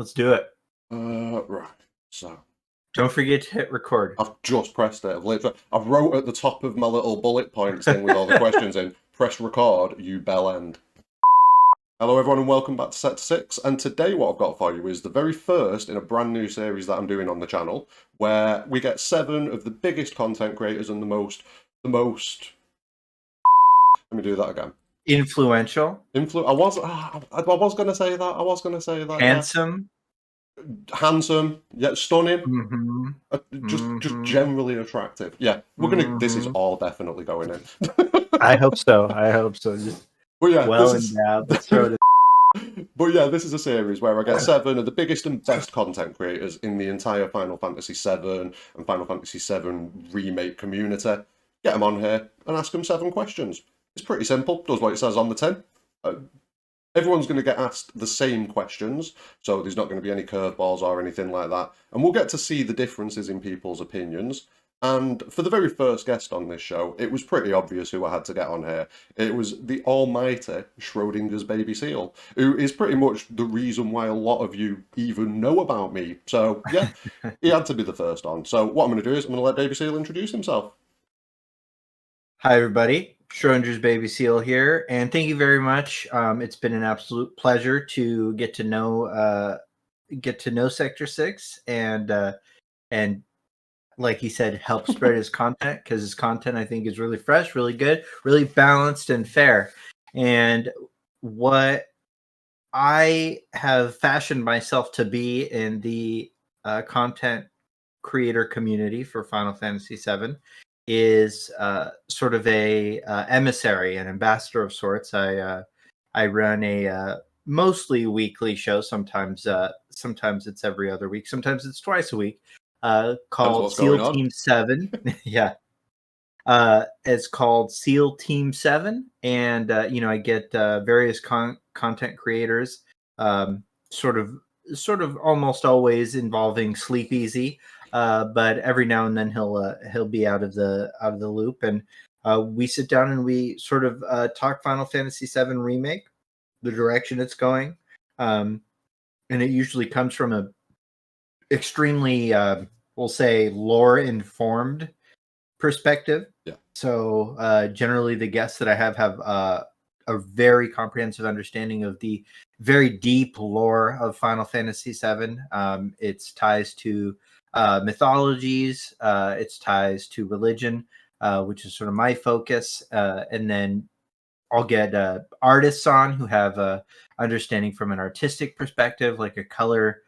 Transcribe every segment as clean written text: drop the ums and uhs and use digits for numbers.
Let's do it. Right. So Don't forget to hit record. I've just pressed it. I've wrote at the top of my little bullet points thing with all the questions in. Press record, you bell end. Hello everyone and welcome back to Sector 6, and today what I've got for you is the very first in a brand new series that I'm doing on the channel, where we get 7 of the biggest content creators and the most let me do that again. Influential. I was going to say that. Handsome. Yeah. Handsome, yeah, stunning. Mm-hmm. Just generally attractive. Yeah, this is all definitely going in. I hope so. Just But yeah, endowed. Let's throw it. But yeah, this is a series where I get 7 of the biggest and best content creators in the entire Final Fantasy VII and Final Fantasy VII Remake community. Get them on here and ask them 7 questions. It's pretty simple, does what it says on the tin. Everyone's going to get asked the same questions, so there's not going to be any curveballs or anything like that. And we'll get to see the differences in people's opinions. And for the very first guest on this show, it was pretty obvious who I had to get on here. It was the almighty Schrodingers BabySeal, who is pretty much the reason why a lot of you even know about me. So yeah, he had to be the first on. So what I'm going to do is I'm going to let BabySeal introduce himself. Hi everybody, Schrodingers BabySeal here, and thank you very much. It's been an absolute pleasure to get to know Sector 6 and like he said, help spread his content, because his content I think is really fresh, really good, really balanced and fair. And what I have fashioned myself to be in the content creator community for Final Fantasy VII is sort of a emissary, an ambassador of sorts. I run a mostly weekly show. Sometimes it's every other week. Sometimes it's twice a week. Called Seal Team 7. Yeah. It's called Seal Team 7. And, I get various content creators, sort of almost always involving Sleep Easy. But every now and then he'll be out of the loop. And we sit down and we sort of talk Final Fantasy VII Remake, the direction it's going. And it usually comes from a extremely, we'll say, lore-informed perspective. Yeah. So generally the guests that I have a very comprehensive understanding of the very deep lore of Final Fantasy VII. Its ties to mythologies, its ties to religion, which is sort of my focus. And then I'll get artists on who have a understanding from an artistic perspective, like a color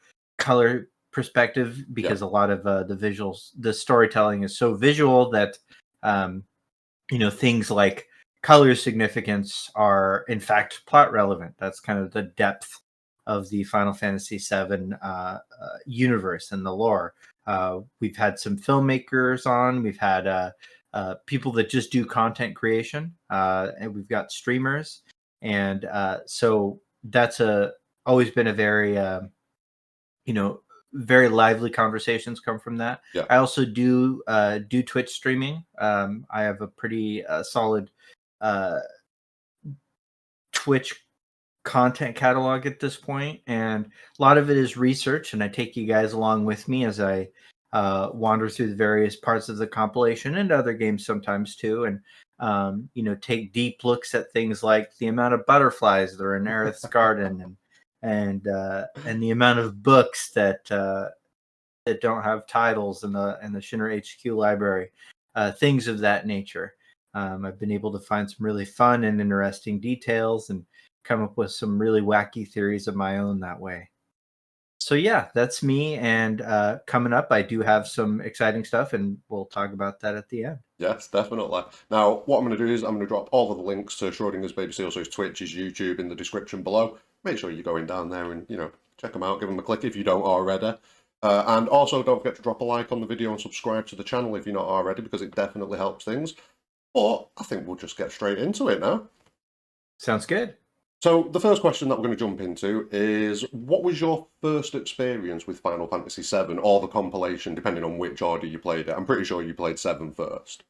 perspective, because a lot of the visuals, the storytelling is so visual that things like color significance are in fact plot relevant. That's kind of the depth of the Final Fantasy VII universe and the lore. We've had some filmmakers on. We've had people that just do content creation, and we've got streamers. And so that's always been a very very lively conversations come from that. Yeah. I also do Twitch streaming. I have a pretty solid Twitch content catalog at this point, and a lot of it is research, and I take you guys along with me as I wander through the various parts of the compilation and other games sometimes too, and take deep looks at things like the amount of butterflies that are in Aerith's garden, and the amount of books that don't have titles in the Shinra HQ library, things of that nature. I've been able to find some really fun and interesting details and come up with some really wacky theories of my own that way. So yeah, that's me. And coming up, I do have some exciting stuff, and we'll talk about that at the end. Yes, definitely. Now, what I'm going to do is I'm going to drop all of the links to Schrodingers BabySeal, so his Twitch, his YouTube, in the description below. Make sure you're going down there and, check them out. Give them a click if you don't already. And also, don't forget to drop a like on the video and subscribe to the channel if you're not already, because it definitely helps things. But I think we'll just get straight into it now. Sounds good. So the first question that we're going to jump into is, what was your first experience with Final Fantasy VII, or the compilation, depending on which order you played it? I'm pretty sure you played 7 first.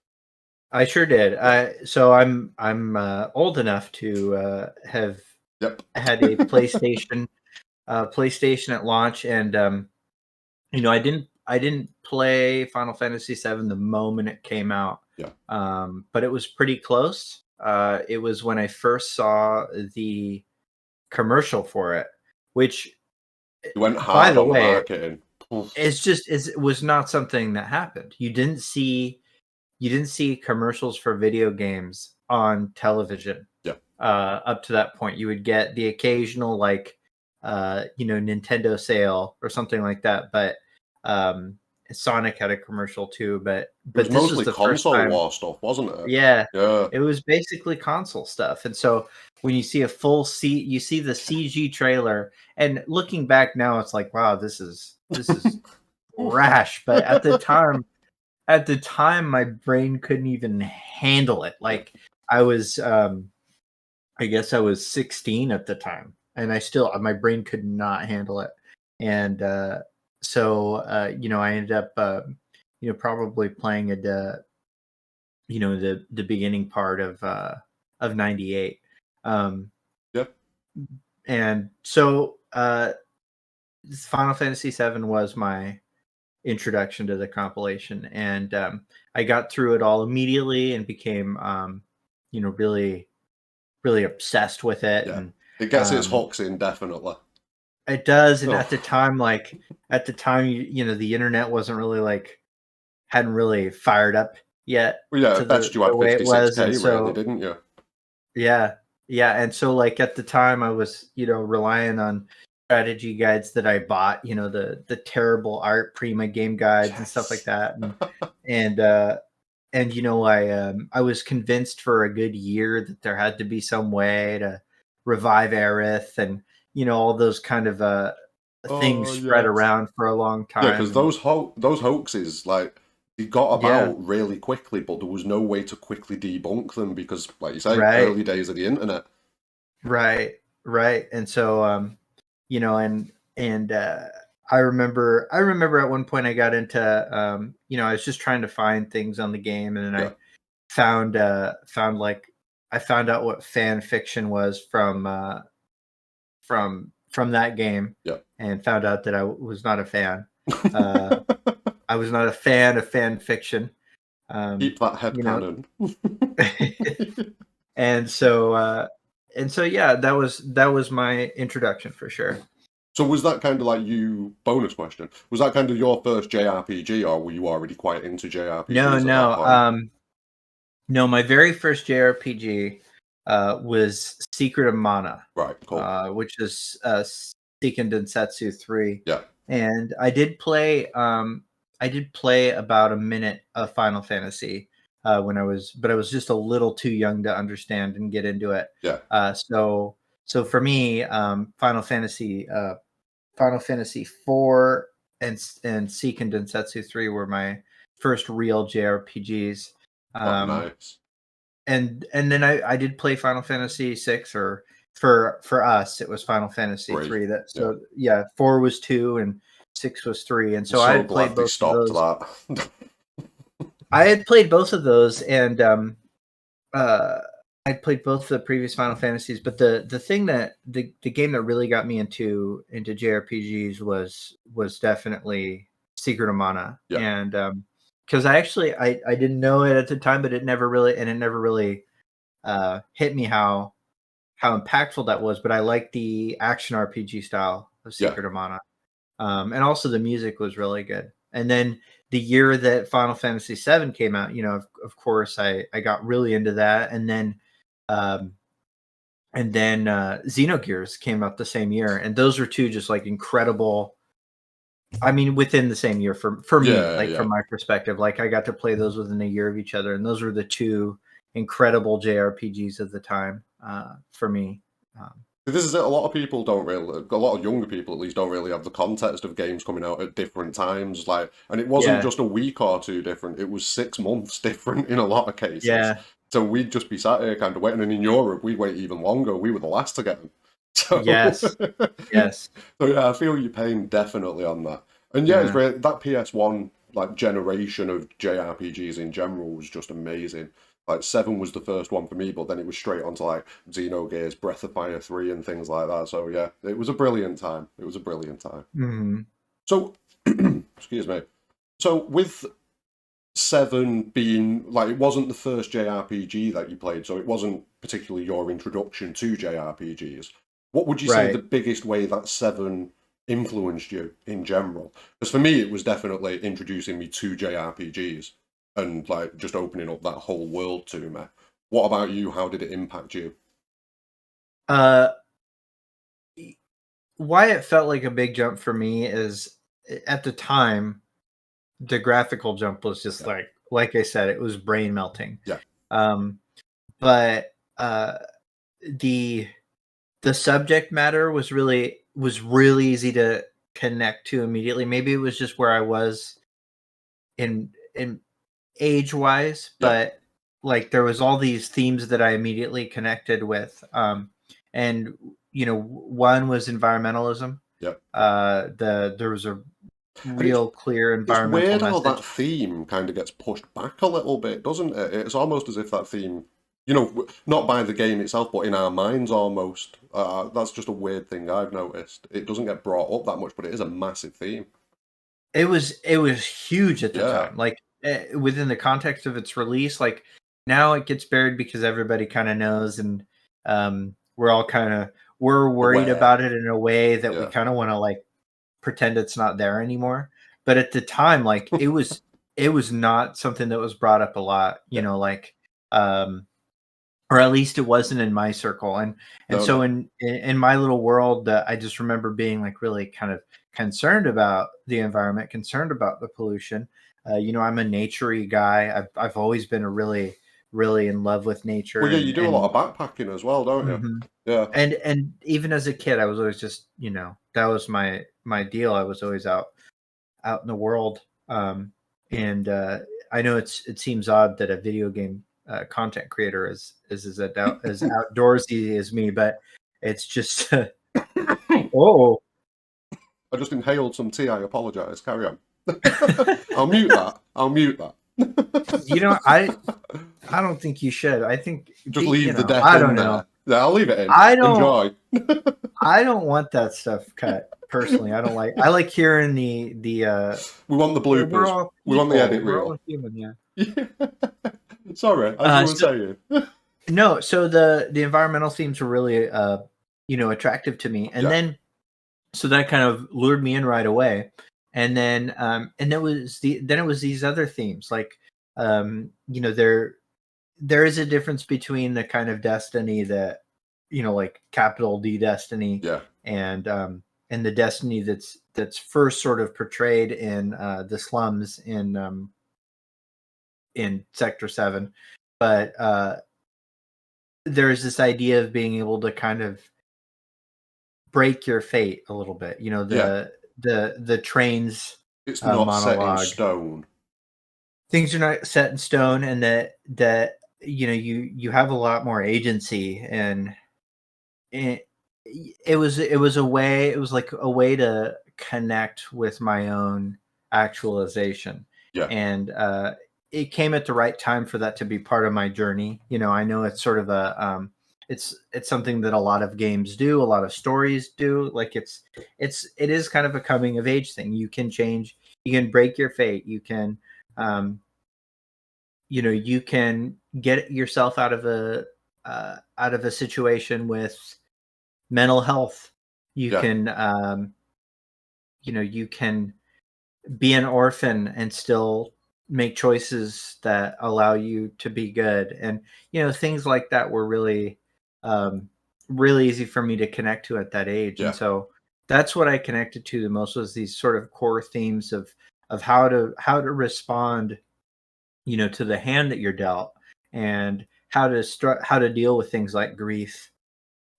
I sure did. So I'm old enough to have had a PlayStation PlayStation at launch, and I didn't play Final Fantasy VII the moment it came out, Yeah. but it was pretty close. It was when I first saw the commercial for it, which, You went by hard the on the way, marketing. it was not something that happened. You didn't see commercials for video games on television. Yeah. Up to that point, you would get the occasional Nintendo sale or something like that, but um, Sonic had a commercial too. But It was this was mostly the first console time. war stuff, wasn't it? Yeah, Yeah. it was basically console stuff. And so when you see you see the CG trailer, and looking back now, it's like, wow, this is rash. But at the time, my brain couldn't even handle it. Yeah. Like, I was, I guess I was 16 at the time, and my brain could not handle it. And I ended up, probably playing the beginning part of '98. Um, Yeah. and so Final Fantasy VII was my introduction to the compilation, and I got through it all immediately and became really, really obsessed with it. Yeah. And It gets its hooks in, definitely. it does. And Oh. at the time, the internet wasn't really hadn't really fired up yet Well, yeah, to I bet you the had way it was. And 56K, really, so didn't you? yeah, yeah. And so at the time, I was relying on strategy guides that I bought, the terrible art Prima game guides and stuff like Yes. that. And I was convinced for a good year that there had to be some way to revive Aerith, and all those kind of things Oh, spread yes. around for a long Yeah, time. because And those hoaxes, like, they got yeah, about really quickly, but there was no way to quickly debunk them because, like you say, right, early days of the internet. right. And so and I remember at one point I got into I was just trying to find things on the game, and then Yeah. I I found out what fan fiction was from that game, Yeah. and found out that I was not a fan. Uh, I was not a fan of fan fiction. Um, Keep that head you know, canon. and so yeah, that was my introduction for sure. So was that kind of like bonus question, was that kind of your first JRPG, or were you already quite into No, JRPGs at that no, point? no. My very first JRPG was Secret of Mana, Right, cool. which is Seiken Densetsu 3. Yeah. And I did play about a minute of Final Fantasy but I was just a little too young to understand and get into it. Yeah. So for me, Final Fantasy 4 and Seiken Densetsu 3 were my first real JRPGs. Oh, Um, nice. and then I did play Final Fantasy 6, or for us it was Final Fantasy 3. 3. That Yeah. So yeah, 4 was 2 and 6 was 3. And I'm so I so had played glad they both of stopped those. that. I had played both of those, and uh I played both the previous Final Fantasies, but the thing that the game that really got me into JRPGs was definitely Secret of Mana. Yeah. And because I didn't know it at the time, but it never really hit me how impactful that was. But I like the action RPG style of Yeah. Secret of Mana. And also the music was really good. And then the year that Final Fantasy VII came out, of course, I got really into that. Um, and then Xenogears came out the same year, and those were two just incredible. I mean, within the same year for me, Yeah, yeah. from my perspective, I got to play those within a year of each other, and those were the two incredible JRPGs of the time for me. Um, This is it. A lot of people don't really, a lot of younger people at least, don't really have the context of games coming out at different times. And it wasn't yeah, just a week or two different; it was 6 months different in a lot of cases. yeah, So we'd just be sat here kind of waiting, and in Europe, we'd wait even longer. We were the last to get them. So, yes, yes, so yeah, I feel your pain definitely on that. And yeah, it's yeah, great. That PS1 generation of JRPGs in general was just amazing. Like 7 was the first one for me, but then it was straight onto like Xenogears, Breath of Fire 3 and things like that. So yeah, it was a brilliant time. It was a brilliant time. Mhm. So excuse me. So with 7 being like it wasn't the first JRPG that you played, so it wasn't particularly your introduction to JRPGs. What would you say the Right. biggest way that 7 influenced you in general? Because for me, it was definitely introducing me to JRPGs and like just opening up that whole world to me. What about you? How did it impact you? Uh, why it felt like a big jump for me is at the time, the graphical jump was just Yeah, like I said, it was brain melting. yeah, Um, but the the subject matter was really easy to connect to immediately. Maybe it was just where I was in age wise, yeah, but like there was all these themes that I immediately connected with. And one was environmentalism. yeah. There was a And real clear it's environmental weird how that message. theme kind of gets pushed back a little bit, doesn't it? It's almost as if that theme, not by the game itself, but in our minds almost. That's just a weird thing I've noticed. It doesn't get brought up that much, but it is a massive theme. It was huge at the Yeah, time. Like within the context of its release, like now it gets buried because everybody kind of knows, and we're worried aware. about it in a way that we Yeah, kind of want to like pretend it's not there anymore. But at the time, like it was not something that was brought up a lot, yeah. like or at least it wasn't in my circle. And No, so no. in my little world, I just remember being like really kind of concerned about the environment, concerned about the pollution. I'm a naturey guy. I've always been a really in love with nature Well, yeah, you and do a lot of backpacking as well, don't you? Mhm. Yeah, And even as a kid, I was always just, that was my deal. I was always out in the world. And I know it seems odd that a video game content creator is as outdoorsy as me, but it's just I oh. just inhaled some tea. I apologise. Carry on. I'll mute that. I'll mute you know that. I I don't think you should. I think Just leave the death I in don't know. there. Yeah, I'll leave it in. I don't Enjoy. I don't want that stuff cut personally. I like hearing the We want the we're bloopers. all We want the edit people. We're all reel. human, yeah. Sorry, as you Uh were so saying. No, so the environmental themes were really attractive to me. And Yeah, then so that kind of lured me in right away. And then it was these other themes like there is a difference between the kind of destiny that like capital D destiny yeah, and the destiny that's first sort of portrayed in the slums in Sector 7. But there's this idea of being able to kind of break your fate a little bit. yeah. The trains It's not set in monologue. stone. Things are not set in stone, and that you have a lot more agency, and it, it was a way. It was like a way to connect with my own actualization, Yeah, and it came at the right time for that to be part of my journey. I know it's sort of it's something that a lot of games do, a lot of stories do. Like it is kind of a coming of age thing. You can change, you can break your fate, you can um, you can get yourself out of a situation with mental health. You yeah, can you can be an orphan and still make choices that allow you to be good. And things like that were um really easy for me to connect to at that age. And yeah, so that's what I connected to the most, was these sort of core themes of how to respond to the hand that you're dealt, and how to deal with things like grief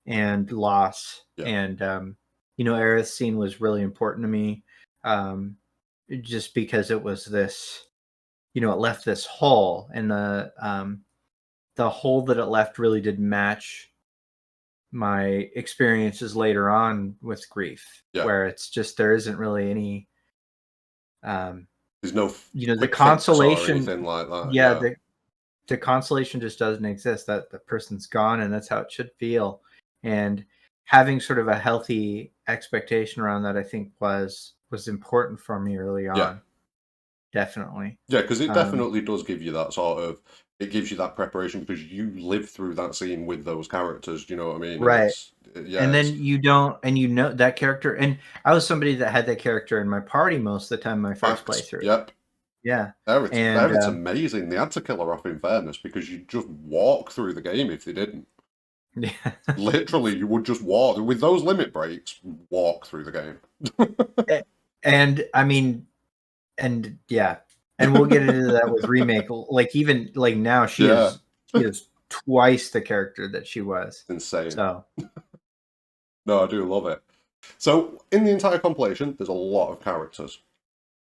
and loss. yeah. And Aerith scene was really important to me, um just because it was this, it left this hole, and the hole that it left really did match my experiences later on with grief, Yeah. where it's just there isn't really any um There's no the quick fix or consolation. anything like that. Yeah, Yeah, the the constellation just doesn't exist. That the person's gone, and that's how it should feel. And having sort of a healthy expectation around that, I think, was important for me early Yeah. on. Definitely. Yeah, because it definitely does give you that sort of, it gives you that preparation because you live through that scene with those characters. Do you know what I mean? And Right. it's, yeah, And it's then you don't, and you know that character. And I was somebody that had that character in my party most of the time, my first facts. playthrough. Yep. Yeah. And It's amazing. They had to kill her off in fairness because you'd just walk through the game if they didn't. yeah. Literally, you would just walk with those limit breaks, walk through the game. And I mean, and yeah, and we'll get into that with Remake. Like even like now, she Yeah. is twice the character that she was. Insane. So No, I do love it. So in the entire compilation, there's a lot of characters.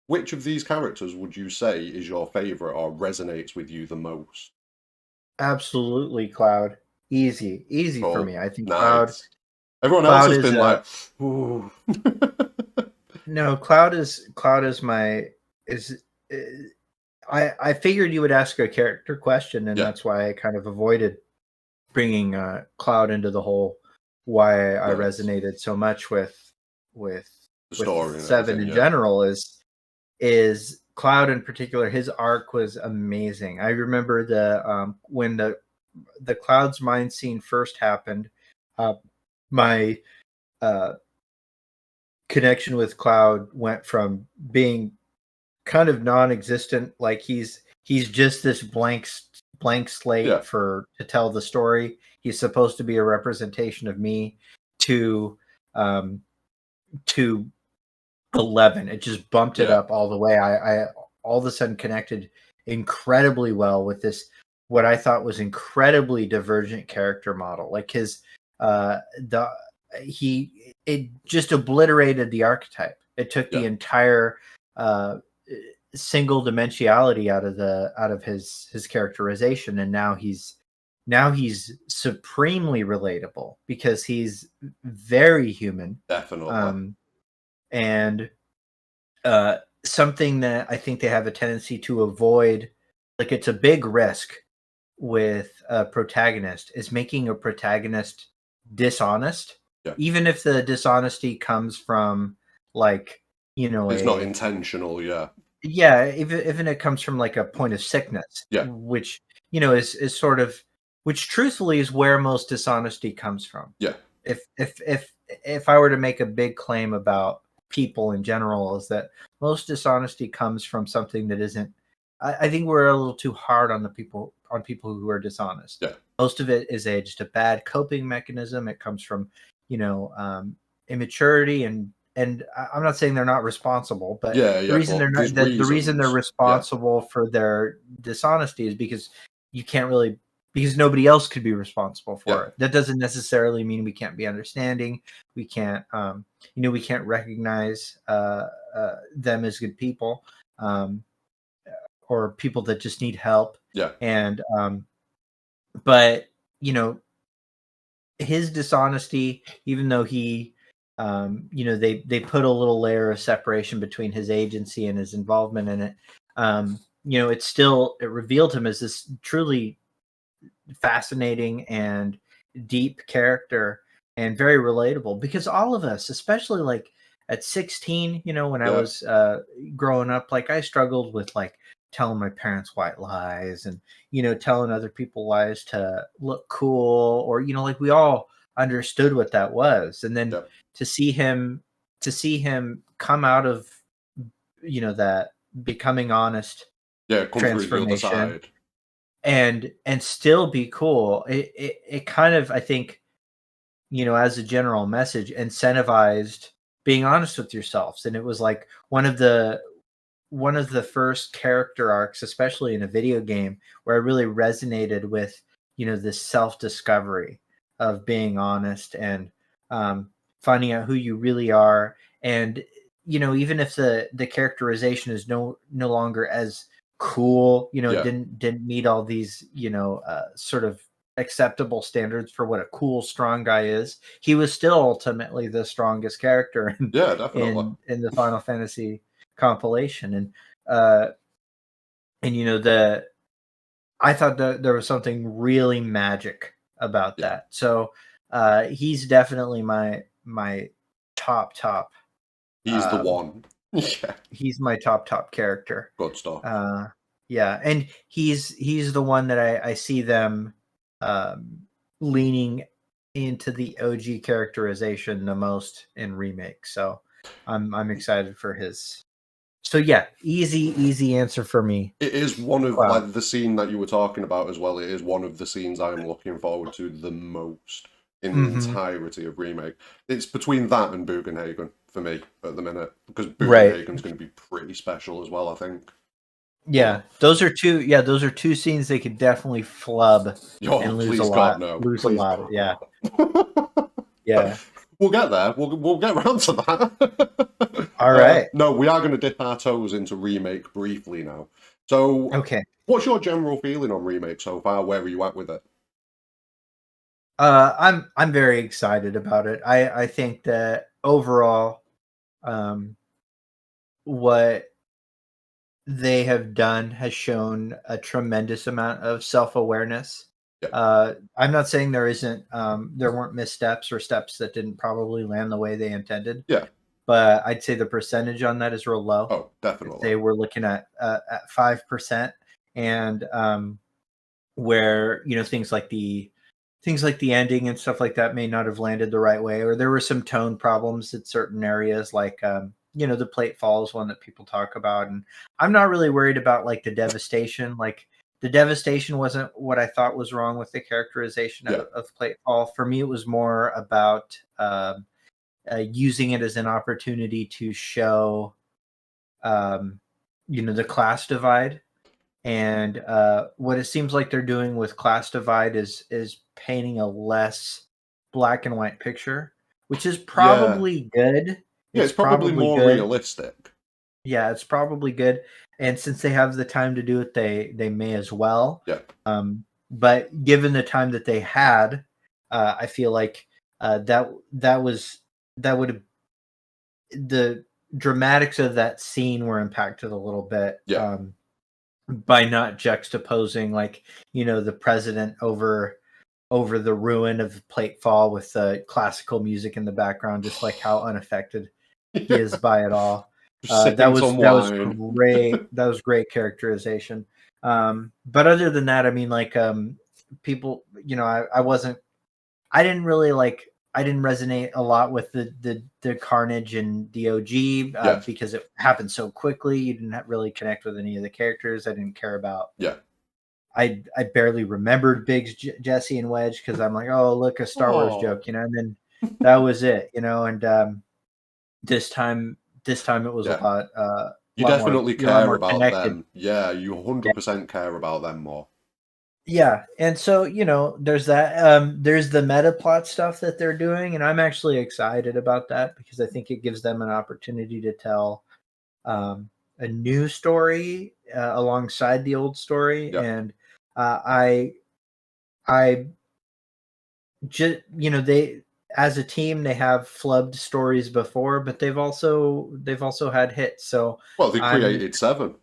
Which of these characters would you say is your favorite or resonates with you the most? absolutely, Cloud, easy for Oh, me. I think nice. Everyone else Cloud has is been a like, ooh. no. Cloud is my is. I figured you would ask a character question, and Yeah, that's why I kind of avoided bringing Cloud into the whole why I nice. resonated so much with The with story and Seven everything, in yeah. general is Cloud in particular. His arc was amazing. I remember when the Cloud's mind scene first happened. My uh, connection with Cloud went from being kind of non-existent, like he's just this blank Yeah, slate for to tell the story. He's supposed to be a representation of me to um to 11. It just bumped it yeah, up all the way. I all of a sudden connected incredibly well with this what I thought was incredibly divergent character model. Like his the he it just obliterated the archetype. It took the yeah, entire uh single dimensionality out of his characterization, and now he's supremely relatable because he's very human. definitely. um and something that I think they have a tendency to avoid, like it's a big risk with a protagonist, is making a protagonist dishonest, Yeah. even if the dishonesty comes from like It's not a intentional, yeah. yeah, even it comes from like a point of sickness, Yeah, which is sort of which truthfully is where most dishonesty comes from. yeah, If I were to make a big claim about people in general, is that most dishonesty comes from something that isn't. I think we're a little too hard on people who are dishonest. yeah. Most of it is just a bad coping mechanism. It comes from immaturity, and I'm not saying they're not responsible, but Yeah, the yeah, reason they're but there's not the reason they're reasons. Yeah, responsible for their dishonesty is because you can't really because nobody else could be responsible yeah, for it. That doesn't necessarily mean we can't be understanding. We can't we can't recognize them as good people, um, or people that just need help. yeah, And but you know his dishonesty, even though they put a little layer of separation between his agency and his involvement in it. It revealed him as this truly fascinating and deep character and very relatable, because all of us, especially like at 16, when I yeah, was growing up, like I struggled with like telling my parents white lies, and telling other people lies to look cool, or like we all understood what that was. And then yeah. to see him come out of that becoming honest Yeah, come through the other transformation, side. and still be cool. It kind of, I think, as a general message, incentivized being honest with yourselves. And it was like one of the first character arcs, especially in a video game, where I really resonated with this self-discovery of being honest, and finding out who you really are. And even if the characterization is no longer as cool, Yeah, didn't meet all these sort of acceptable standards for what a cool strong guy is, he was still ultimately the strongest character in yeah, definitely. the Final Fantasy compilation. And uh and I thought that there was something really magic about Yeah, that. So he's definitely my top. he's the Um, one. Yeah, he's my top character. good stuff. Uh, yeah, and he's the one that I see them leaning into the OG characterization the most in Remake. So I'm excited for his. So yeah, easy answer for me. It is one of Cloud. like the scene that you were talking about as well. It is one of the scenes I am looking forward to the most in the Hmm. entirety of Remake. It's between that and Bugenhagen for me at the minute because Right. Bugenhagen's going to be pretty special as well, I think. Yeah, But those are two. Yeah, those are two scenes they could definitely flub oh, and lose a please lot. God, no! Lose a Please lot. God, Yeah, no! yeah. We'll get there. We'll get round to that. All right. No, we are going to dip our toes into Remake briefly now. So, Okay. what's your general feeling on Remake so far? Where are you at with it? I'm very excited about it. I think that overall, um, what they have done has shown a tremendous amount of self-awareness. Yeah, I'm not saying there weren't missteps or steps that didn't probably land the way they intended, yeah. but I'd say the percentage on that is real low. Oh, I'd definitely. say we're looking at 5%, and where things like the ending and stuff like that may not have landed the right way, or there were some tone problems at certain areas, like the plate fall is one that people talk about, and I'm not really worried about like the devastation. Like the devastation wasn't what I thought was wrong with the characterization Yeah, of plate fall. For me, it was more about using it as an opportunity to show um, the class divide. And what it seems like they're doing with class divide is painting a less black and white picture, which is yeah, probably good. yeah. It's It's probably probably more good. realistic. Yeah, it's probably good. And since they have the time to do it, they may as well. Yeah, But given the time that they had, I feel like that would have the dramatics of that scene were impacted a little bit. yeah, By not juxtaposing like the president over the ruin of plate fall with the classical music in the background, just like how unaffected he yeah. is by it all. Just That sipping was some that was wine. great. That was great characterization. But other than that, I mean, like people, I didn't really like. I didn't resonate a lot with the carnage and the OG Yeah, because it happened so quickly. You didn't really connect with any of the characters. I didn't care about. yeah. I barely remembered Biggs, Jesse, and Wedge because I'm like, oh, look, a Star Wars Oh, joke, and then that was it, And this time, it was a yeah. lot, You definitely a lot care more about connected. them. Yeah, you 100% care about them more. Yeah, and so there's that. There's the meta plot stuff that they're doing, and I'm actually excited about that because I think it gives them an opportunity to tell a new story alongside the old story, Yeah, and I I just they as a team they have flubbed stories before, but they've also had hits. So well, they I'm created Seven.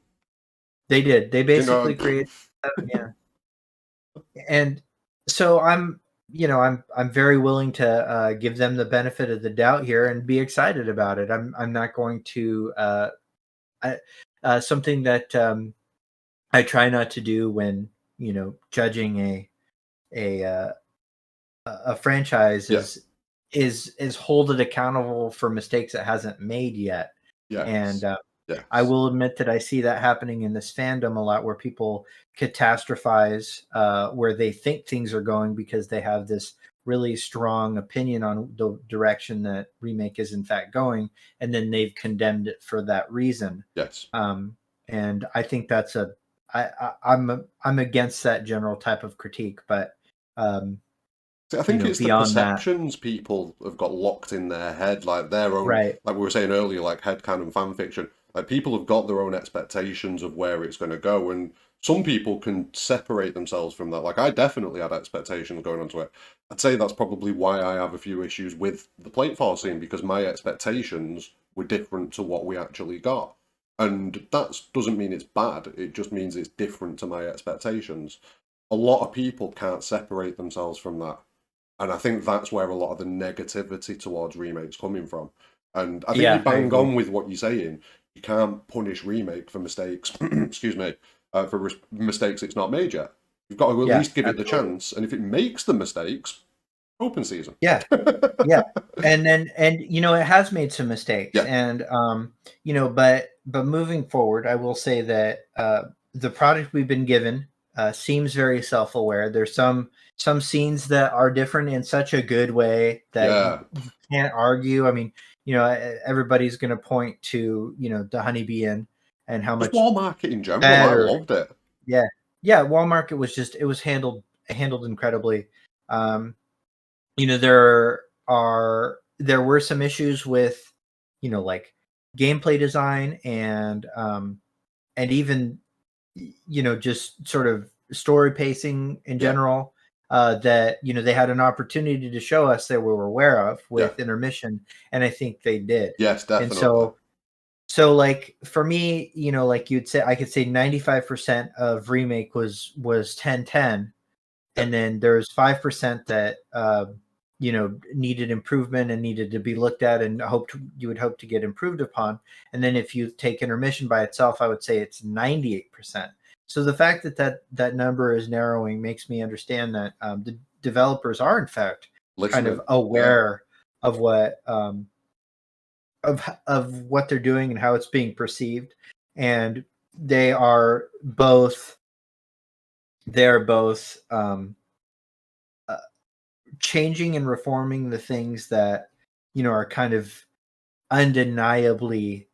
they You know, basically created yeah. And so I'm very willing to give them the benefit of the doubt here and be excited about it. I'm not going to I, something that I try not to do when judging a uh, a franchise yeah, is hold it accountable for mistakes it hasn't made yet. And yes, I yes, will admit that I see that happening in this fandom a lot, where people catastrophize where they think things are going because they have this really strong opinion on the direction that remake is in fact going, and then they've condemned it for that reason. yes. Um, and I think that's I'm against that general type of critique, but um, See, I think it's the beyond that, perceptions people have got locked in their head, like their own, right? like we were saying earlier, like headcanon fan fiction. Like people have got their own expectations of where it's going to go, and some people can separate themselves from that. Like I definitely had expectations going onto it. I'd say that's probably why I have a few issues with the platefall scene because my expectations were different to what we actually got. And that doesn't mean it's bad, it just means it's different to my expectations. A lot of people can't separate themselves from that. And I think that's where a lot of the negativity towards remakes coming from. And I think you Yeah, I bang agree. on with what you're saying. You can't punish remake for mistakes, excuse me, mistakes it's not made yet. You've got to at Yeah, least give it the absolutely. chance. And if it makes the mistakes, open season. Yeah, yeah. And it has made some mistakes, Yeah, and but moving forward, I will say that the product we've been given seems very self-aware. There's some scenes that are different in such a good way that yeah. you can't argue. I mean, everybody's going to point to the Honeybee Inn and how Just much wall market in general, I better. loved it. Yeah, yeah. Walmart, it was handled incredibly. Um, there were some issues with like gameplay design and even just sort of story pacing in Yeah, general, that they had an opportunity to show us that we were aware of yeah. with intermission, and I think they did. Yes, And definitely. so like for me, like I could say 95% of remake was 10-10, Yeah, and then there's 5% that needed improvement and needed to be looked at and you would hope to get improved upon. And then if you take intermission by itself, I would say it's 98%. So the fact that number is narrowing makes me understand that the developers are in fact kind of listening. Yeah, aware of of what they're doing and how it's being perceived, and they are both they're both uh, changing and reforming the things that are kind of undeniably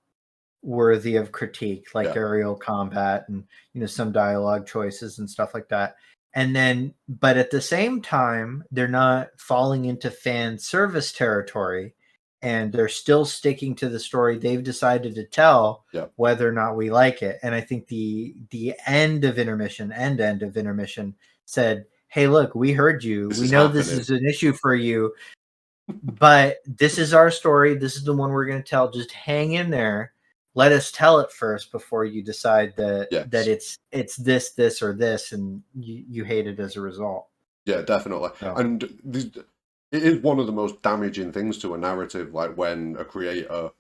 worthy of critique, like yeah, aerial combat and some dialogue choices and stuff like that. And then, but at the same time, they're not falling into fan service territory, and they're still sticking to the story they've decided to tell, yeah. whether or not we like it. And I think the end of intermission said, "Hey, look, we heard you. This We is know this happening. is an issue for you, but this is our story. This is the one we're going to tell. Just hang in there. Let us tell it first before you decide that Yes. it's this or this, and you hate it as a result." Yeah, definitely. So And it is one of the most damaging things to a narrative, like when a creator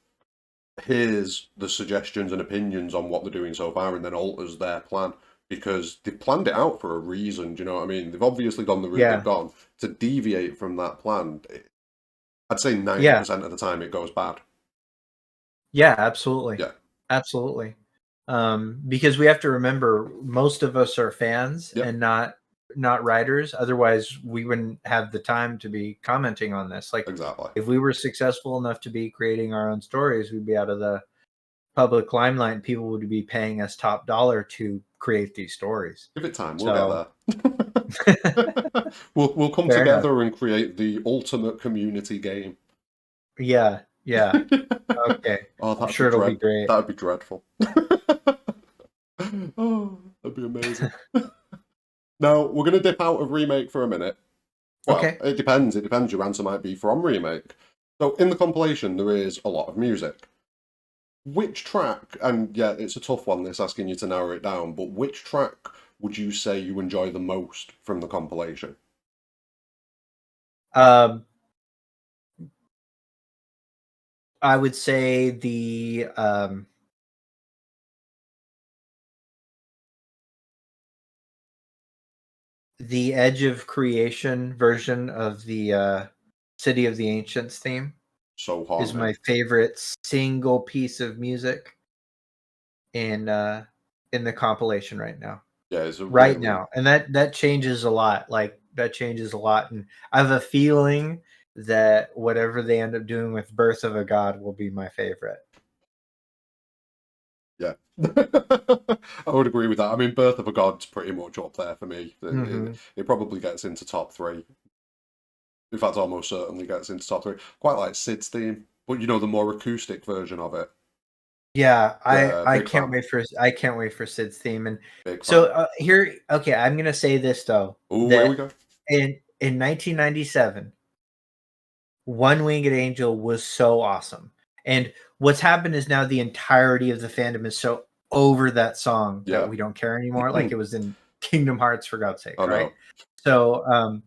hears the suggestions and opinions on what they're doing so far and then alters their plan because they've planned it out for a reason. Do you know what I mean? They've obviously gone the route they've yeah, gone. To deviate from that plan, I'd say yeah, 90% of the time it goes bad. yeah, absolutely, Yeah, absolutely. Because we have to remember, most of us are fans yeah, and not writers. Otherwise, we wouldn't have the time to be commenting on this. Like, exactly. if we were successful enough to be creating our own stories, we'd be out of the public limelight, and people would be paying us top dollar to create these stories. Give it time, we'll get So there. We'll come fair enough. together and create the ultimate community game. Yeah, yeah. Okay. Oh, I'm sure it'll be great. that'd be dreadful. Oh, that'd be amazing. Now we're gonna dip out of remake for a minute. Well, Okay. it depends. It depends. Your answer might be from remake. So in the compilation, there is a lot of music. Which track? And yeah, it's a tough one. This asking you to narrow it down. But which track would you say you enjoy the most from the compilation? Um, I would say the Edge of Creation version of the City of the Ancients theme So is haunting. my favorite single piece of music in in the compilation right now. Yeah, it's a Right really now, and that changes a lot, like, that changes a lot, and I have a feeling that whatever they end up doing with Birth of a God will be my favorite. yeah. I would agree with that. I mean, Birth of a God's pretty much up there for me. Mhm. It probably gets into top three. In fact, almost certainly gets into top three. Quite like Sid's theme, but you know, the more acoustic version of it. Yeah, Yeah, big fan. I can't wait for Sid's theme, and Big so, fan. here okay, I'm gonna say this, though, Oh, here we that go. in 1997, One Winged Angel was so awesome, And what's happened is now the entirety of the fandom is so over that song that we don't care anymore. Like it was in Kingdom Hearts, for God's sake, right? So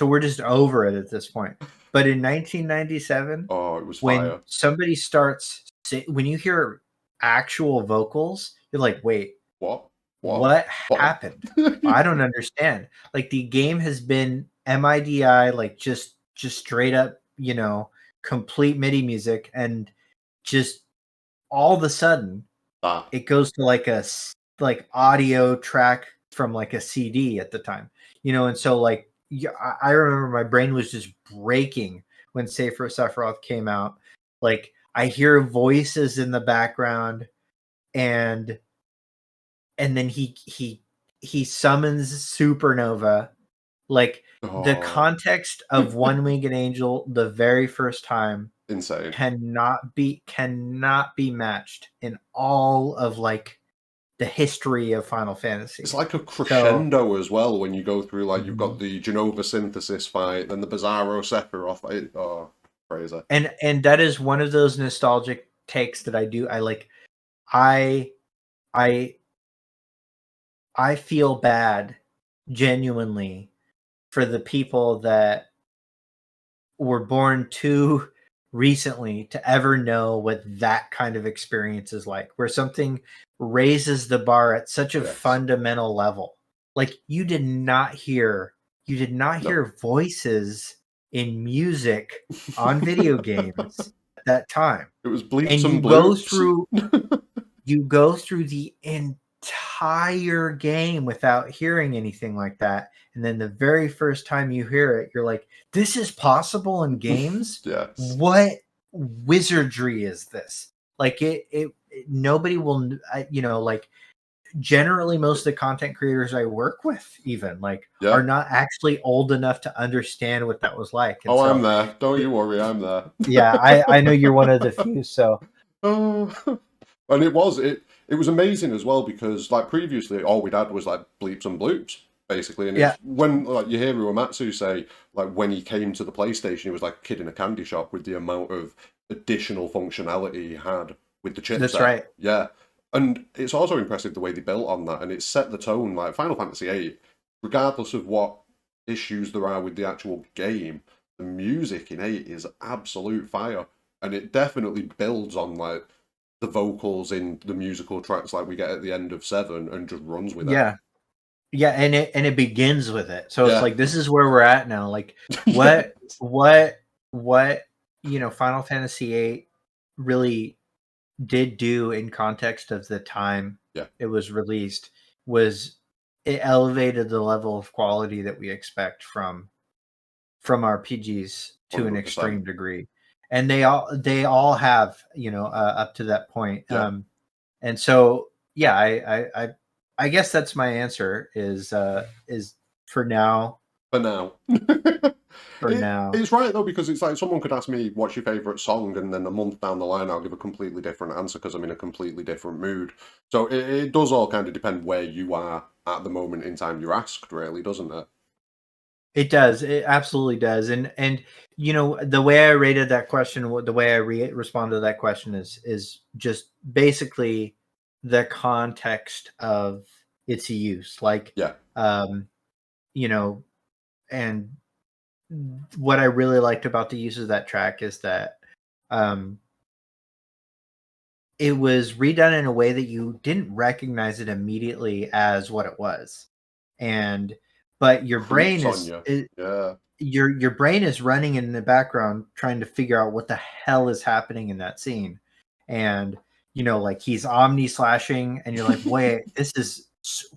we're just over it at this point. But in 1997, it was when fire. somebody starts, when you hear actual vocals, you're like, wait, what happened? I don't understand. Like the game has been MIDI, like just straight up, you know, complete MIDI music, and just all of a sudden it goes to like a audio track from like a CD at the time, you know, and so like I remember my brain was just breaking when Safer Sephiroth came out. Like I hear voices in the background, and then he summons Supernova. Like the context of One Winged Angel the very first time, insane, cannot be matched in all of like the history of Final Fantasy. It's like a crescendo as well when you go through, like, you've got the Genova synthesis fight, then the Bizarro Sephiroth. Crazy. And that is one of those nostalgic takes that I do. I feel bad genuinely for the people that were born too recently to ever know what that kind of experience is like, where something raises the bar at such a fundamental level. Like you did not hear voices in music on video games at that time. It was bleeps and you and bloops. you go through the entire game without hearing anything like that, and then the very first time you hear it, you're like, this is possible in games? Yes. What wizardry is this? Like it nobody will, you know, like generally most of the content creators I work with even like are not actually old enough to understand what that was like. And I'm there. Don't you worry, I'm there. Yeah, I know you're one of the few, so and it was amazing as well, because like previously all we'd had was like bleeps and bloops basically, and it's when like you hear Uematsu say like when he came to the PlayStation he was like a kid in a candy shop with the amount of additional functionality he had with the chipset. That's right. Yeah. And it's also impressive the way they built on that, and it set the tone. Like Final Fantasy VIII, regardless of what issues there are with the actual game, the music in 8 is absolute fire, and it definitely builds on like the vocals in the musical tracks like we get at the end of 7 and just runs with it. Yeah, and it begins with it. So it's like this is where we're at now. Like what you know, Final Fantasy VIII really did do in context of the time it was released was it elevated the level of quality that we expect from RPGs to 100%. An extreme degree, and they all have, you know, up to that point. And so I guess that's my answer is for now. It's right though, because it's like someone could ask me what's your favorite song, and then a month down the line I'll give a completely different answer because I'm in a completely different mood. So it does all kind of depend where you are at the moment in time you're asked, really, doesn't it? It does. It absolutely does. And you know, the way I rated that question, the way I responded to that question is just basically the context of its use. Like, you know, and what I really liked about the use of that track is that it was redone in a way that you didn't recognize it immediately as what it was. But your brain your brain is running in the background trying to figure out what the hell is happening in that scene. And you know, like he's omni slashing and you're like, wait, this is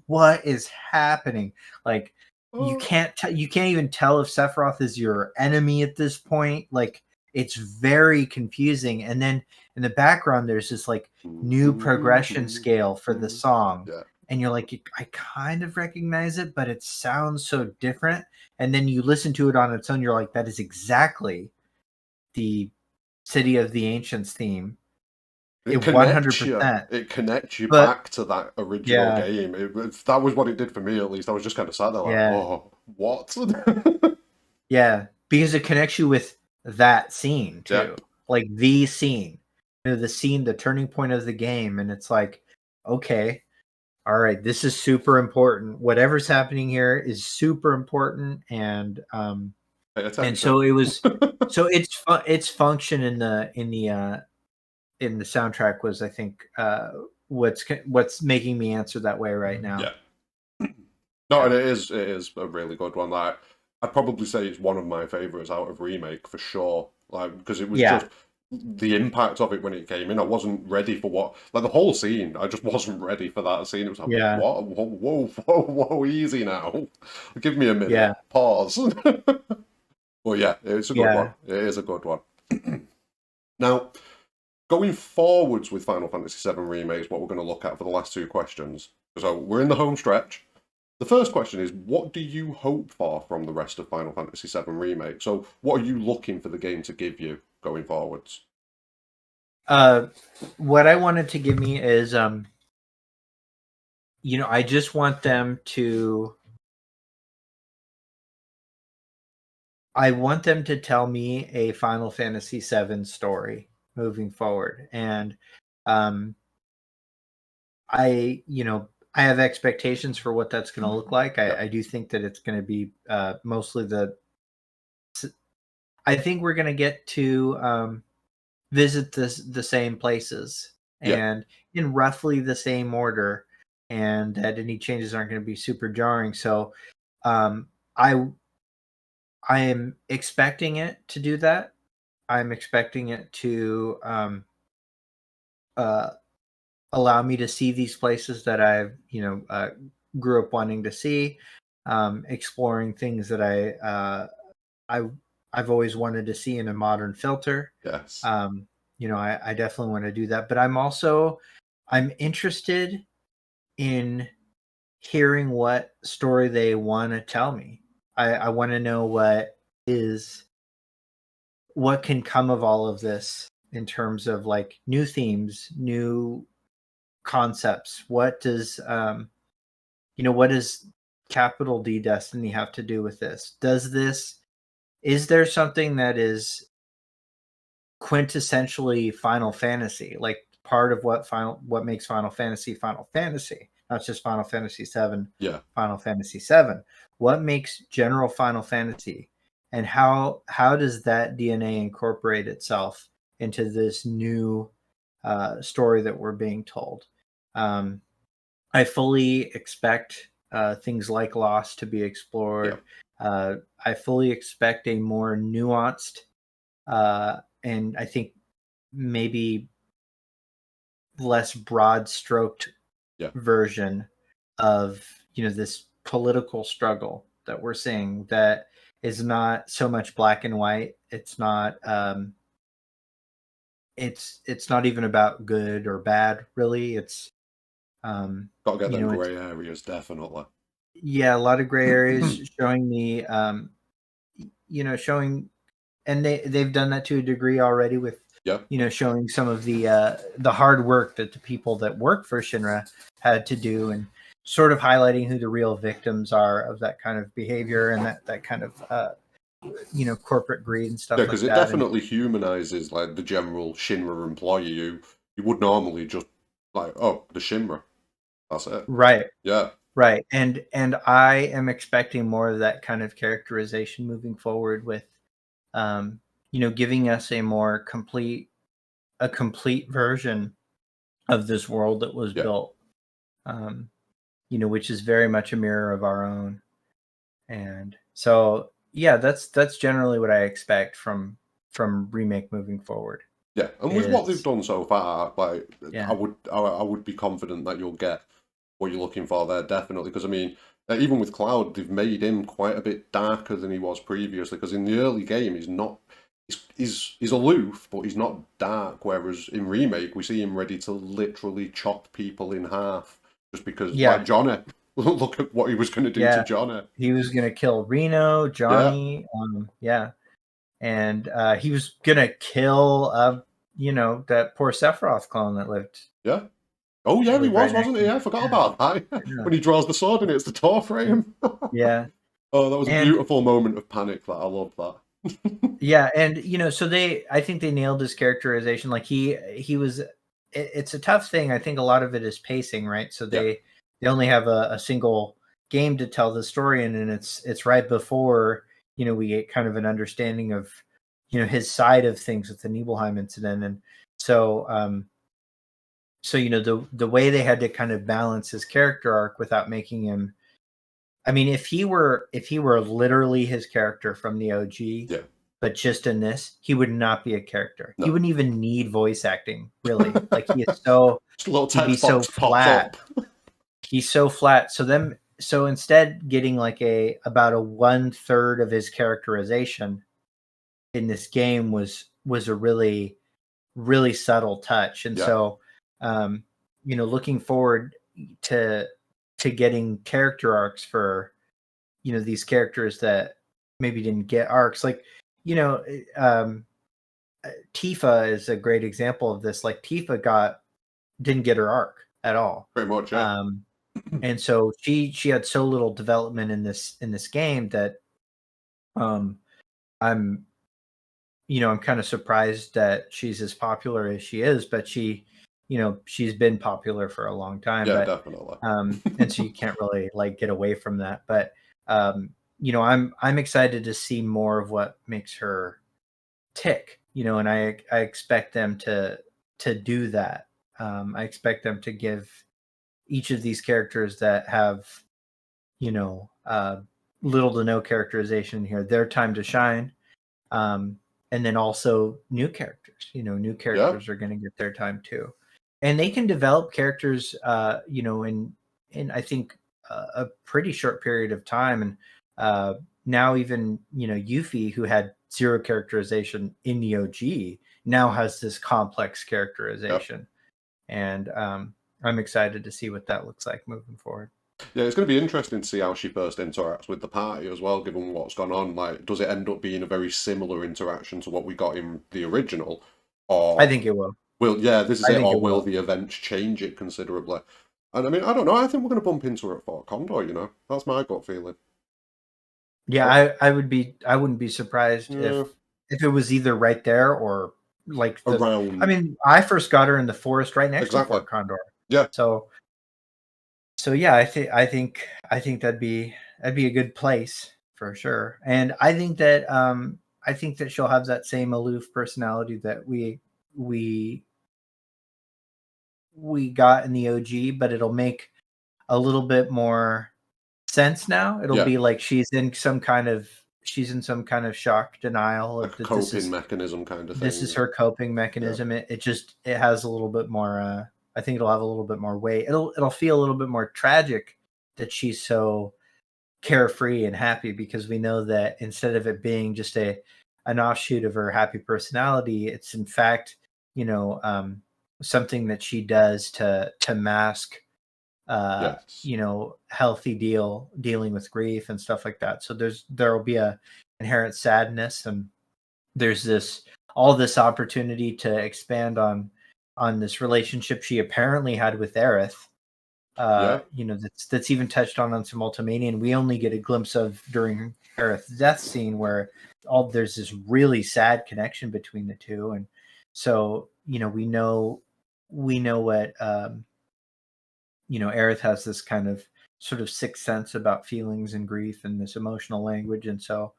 what is happening? Like you can't even tell if Sephiroth is your enemy at this point. Like it's very confusing. And then in the background there's this like new progression scale for the song. And you're like, I kind of recognize it, but it sounds so different. And then you listen to it on its own. You're like, that is exactly the City of the Ancients theme. It 100%. It connects you back to that original game. That was what it did for me, at least. I was just kind of sat there like, oh, what? Yeah, because it connects you with that scene too. Like the scene. the scene, the turning point of the game, and it's like, okay, all right, this is super important. Whatever's happening here is super important, and Pay and attention. so it was. So its function in the soundtrack was, I think, what's making me answer that way right now. Yeah. No, and it is a really good one. Like, I'd probably say it's one of my favorites out of Remake for sure. Like, because it was just the impact of it when it came in. I wasn't ready for what, like, the whole scene. I just wasn't ready for that scene. It was like, Yeah. what? Whoa, easy now. Give me a minute. Yeah. Pause. Well, yeah, it's a good one. It is a good one. Now, going forwards with Final Fantasy VII Remakes, what we're going to look at for the last two questions. So we're in the home stretch. The first question is, what do you hope for from the rest of Final Fantasy VII Remake? So what are you looking for the game to give you going forwards? What I wanted to give me is, I just want them to... I want them to tell me a Final Fantasy VII story moving forward. And I have expectations for what that's going to look like. I do think that it's going to be mostly I think we're going to get to visit the same places and in roughly the same order, and that any changes aren't going to be super jarring. So I am expecting it to do that. I'm expecting it to allow me to see these places that I've grew up wanting to see, exploring things that I've always wanted to see in a modern filter. Yes. I definitely want to do that, but I'm interested in hearing what story they want to tell me. I want to know what can come of all of this in terms of like new themes, new concepts. What does capital D Destiny have to do with this? Is there something that is quintessentially Final Fantasy, like part of what makes Final Fantasy, not just Final Fantasy VII, Final Fantasy VII? What makes general Final Fantasy, and how does that DNA incorporate itself into this new story that we're being told? I fully expect things like Lost to be explored. I fully expect a more nuanced and I think maybe less broad-stroked version of this political struggle that we're seeing, that is not so much black and white. It's not it's not even about good or bad, really. It's got to get them grey areas, definitely. Yeah, a lot of gray areas showing the showing, and they've done that to a degree already with showing some of the hard work that the people that work for Shinra had to do, and sort of highlighting who the real victims are of that kind of behavior and that kind of corporate greed and stuff like that. Because it definitely humanizes like the general Shinra employee. You would normally just like, oh, the Shinra, that's it. Right. Yeah. Right. And I am expecting more of that kind of characterization moving forward, with giving us a more complete version of this world that was built, which is very much a mirror of our own. And so, yeah, that's generally what I expect from Remake moving forward. Yeah, and with what they've done so far, like I would be confident that you'll get what you're looking for there, definitely. Because I mean, even with Cloud, they've made him quite a bit darker than he was previously. Because in the early game, he's not, he's aloof, but he's not dark. Whereas in Remake, we see him ready to literally chop people in half just because, like Johnny. Look at what he was going to do to Johnny. He was going to kill Reno, Johnny, and he was going to kill, that poor Sephiroth clone that lived. Yeah. Oh yeah, he was, wasn't he? I forgot about that. When he draws the sword and it's the door frame. Yeah. Oh, that was a beautiful moment of panic. That I love that. Yeah, and so I think they nailed his characterization. Like he was. It's a tough thing. I think a lot of it is pacing, right? So Yeah, they only have a single game to tell the story in, and it's right before we get kind of an understanding of his side of things with the Nibelheim incident, and so the way they had to kind of balance his character arc without making him. I mean, if he were literally his character from the OG, yeah, but just in this, he would not be a character. He no. wouldn't even need voice acting, really. Like he is so Just a little he'd be text so box pops flat. up. He's so flat. So instead getting like about a 1/3 of his characterization in this game was a really, really subtle touch. And Yeah, so looking forward to getting character arcs for these characters that maybe didn't get arcs, like you know Tifa is a great example of this. Like Tifa didn't get her arc at all. pretty much, yeah. um and so she had so little development in this game that um i'm I'm kind of surprised that she's as popular as she is, but she's been popular for a long time. Yeah, But definitely. and so you can't really like get away from that. But I'm excited to see more of what makes her tick, and I expect them to do that. I expect them to give each of these characters that have you know uh little to no characterization here their time to shine. And then also new characters. New Yeah, characters are going to get their time too, and they can develop characters in I think a pretty short period of time. And now even Yuffie, who had zero characterization in the OG, now has this complex yeah. characterization. And I'm excited to see what that looks like moving forward. Yeah, it's going to be interesting to see how she first interacts with the party as well, given what's gone on. Like, does it end up being a very similar interaction to what we got in the original? I Or think it will. yeah, this is I it, think or it will will. the events change it considerably? And I mean, I don't know, I think we're going to bump into her at Fort Condor, you know? That's my gut feeling. Yeah, Oh, I wouldn't be surprised yeah, if it was either right there or like I around. mean, I first got her in the forest right next to Exactly. Fort Condor. Yeah, So yeah, I think that'd be a good place for sure. And I think that she'll have that same aloof personality that we we got in the OG, but it'll make a little bit more sense now. It'll yeah. be like she's in some kind of shock denial Like of a that this coping is mechanism kind of this is thing. her coping Yeah, mechanism. It has a little bit more I think it'll have a little bit more weight. It'll feel a little bit more tragic that she's so carefree and happy, because we know that instead of it being just an offshoot of her happy personality, it's in fact, you know, something that she does to mask yes. healthy dealing with grief and stuff like that. So there will be a inherent sadness, and there's this opportunity to expand on this relationship she apparently had with Aerith. Yeah, That's even touched on some Ultimania, and we only get a glimpse of during Aerith's death scene, where there's this really sad connection between the two. And so we know what Aerith has this kind of sort of sixth sense about feelings and grief and this emotional language. And so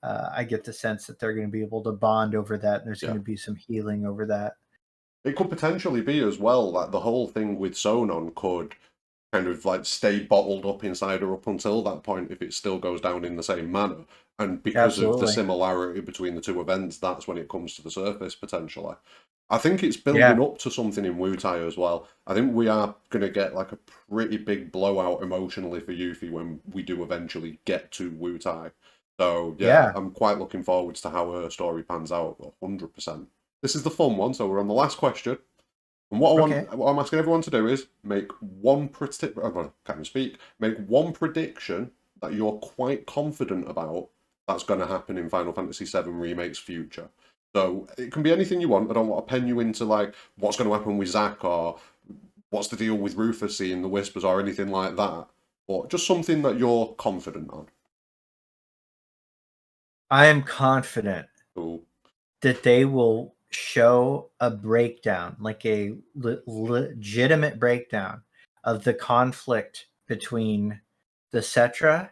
I get the sense that they're going to be able to bond over that, and there's going yeah. to be some healing over that. It could potentially be as well that the whole thing with Sonon could kind of like stay bottled up inside her up until that point if it still goes down in the same manner. And because of the Absolutely. similarity between the two events, that's when it comes to the surface potentially. I think it's Yeah. building up to something in Wutai as well. I think we are going to get like a pretty big blowout emotionally for Yuffie when we do eventually get to Wutai. So yeah, Yeah. I'm quite looking forward to how her story pans out. 100%. This is the fun one, so we're on the last question. And Okay. what I'm asking everyone to do is make one can't even speak. Make one prediction that you're quite confident about that's going to happen in Final Fantasy VII Remake's future. So it can be anything you want. I don't want to pen you into like what's going to happen with Zack or what's the deal with Rufus seeing the Whispers or anything like that. But just something that you're confident on. I am confident Cool. that they will show a breakdown, like a legitimate breakdown of the conflict between the Cetra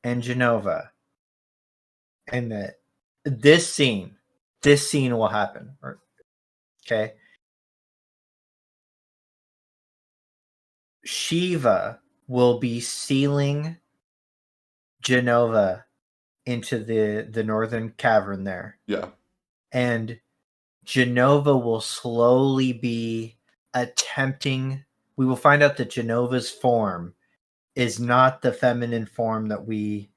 and Genova, and that this scene will happen. Okay, Shiva will be sealing Genova into the northern cavern there. Yeah. And Genova will slowly be attempting. We will find out that Genova's form is not the feminine form that we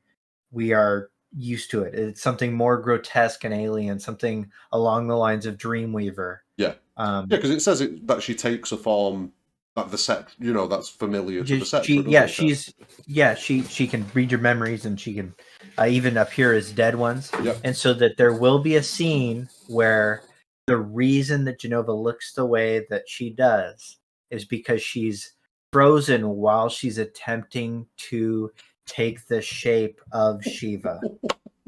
are used to it. It's something more grotesque and alien, something along the lines of Dreamweaver. Yeah. Yeah, because it says that she takes a form that the set, that's familiar to the Cetra, she can read your memories, and she can even appear as dead ones. Yep. And so that there will be a scene where the reason that Genova looks the way that she does is because she's frozen while she's attempting to take the shape of Shiva.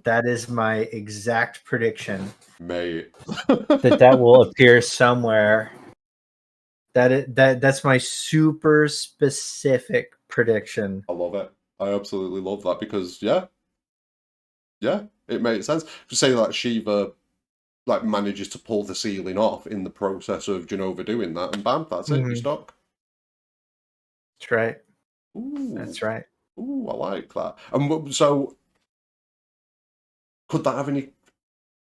That is my exact prediction. Mate. that will appear somewhere. That's my super specific prediction. I love it. I absolutely love that because yeah, it makes sense. To say that Shiva manages to pull the ceiling off in the process of Genova doing that, and bam, that's it. You stock. That's right. Ooh. That's right. Ooh, I like that. And so, could that have any?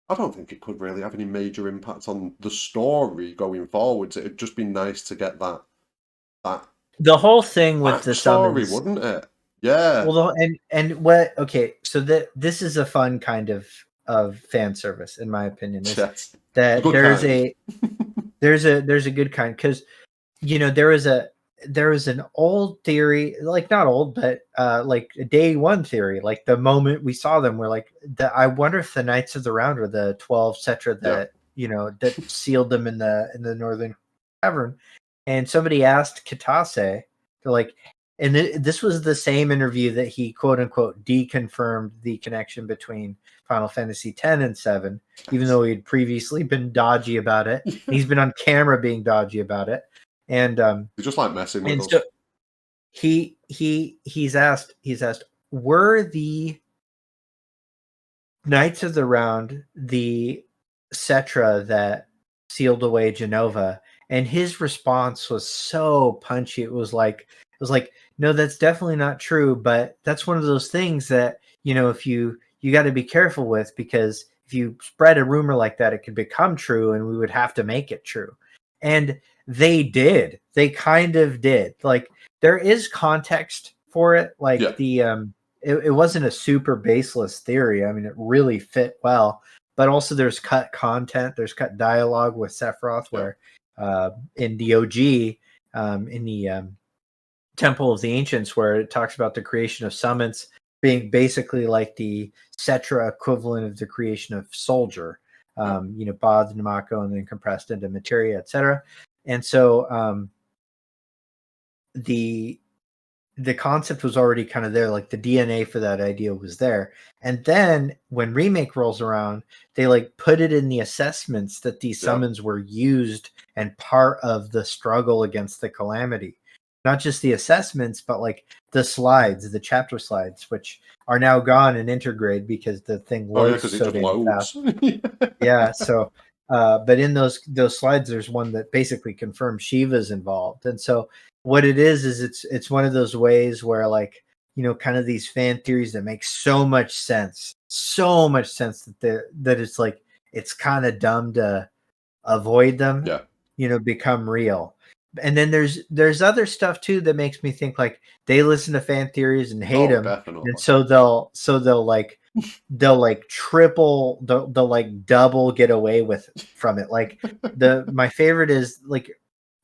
I don't think it could really have any major impact on the story going forwards. It'd just be nice to get that the whole thing with the story, summons, wouldn't it? Yeah. Well, and what? Okay, so this is a fun kind of fan service, in my opinion. Yes. That there's a good kind, because there was an old theory, like not old, but like a day one theory. Like the moment we saw them, we're like, I wonder if the Knights of the Round were the 12 Cetra that that sealed them in the northern cavern. And somebody asked Kitase, they're like, and this was the same interview that he quote unquote deconfirmed the connection between Final Fantasy X and 7, even though he'd previously been dodgy about it. He's been on camera being dodgy about it. And he's just like messing with us. So he's asked, were the Knights of the Round the Cetra that sealed away Genova? And his response was so punchy. It was like, no, that's definitely not true. But that's one of those things that, if you got to be careful with, because if you spread a rumor like that, it could become true, and we would have to make it true. And they did. They kind of did. Like, there is context for it. Like it wasn't a super baseless theory. I mean, it really fit well. But also, there's cut content. There's cut dialogue with Sephiroth, where in the OG, in the Temple of the Ancients, where it talks about the creation of summons being basically like the Cetra equivalent of the creation of Soldier. Bod, Namako, and then compressed into materia, etc. And so the concept was already kind of there, like the DNA for that idea was there. And then when Remake rolls around, they put it in the assessments that these summons were used and part of the struggle against the calamity. Not just the assessments, but the slides, the chapter slides, which are now gone in Intergrade because the thing loads so damn fast. Yeah, so but in those slides, there's one that basically confirms Shiva's involved. And so what it is it's one of those ways where kind of these fan theories that make so much sense that it's it's kind of dumb to avoid them, become real. And then there's other stuff too that makes me think they listen to fan theories and hate them, definitely. and so they'll triple, they'll double get away from it. My favorite is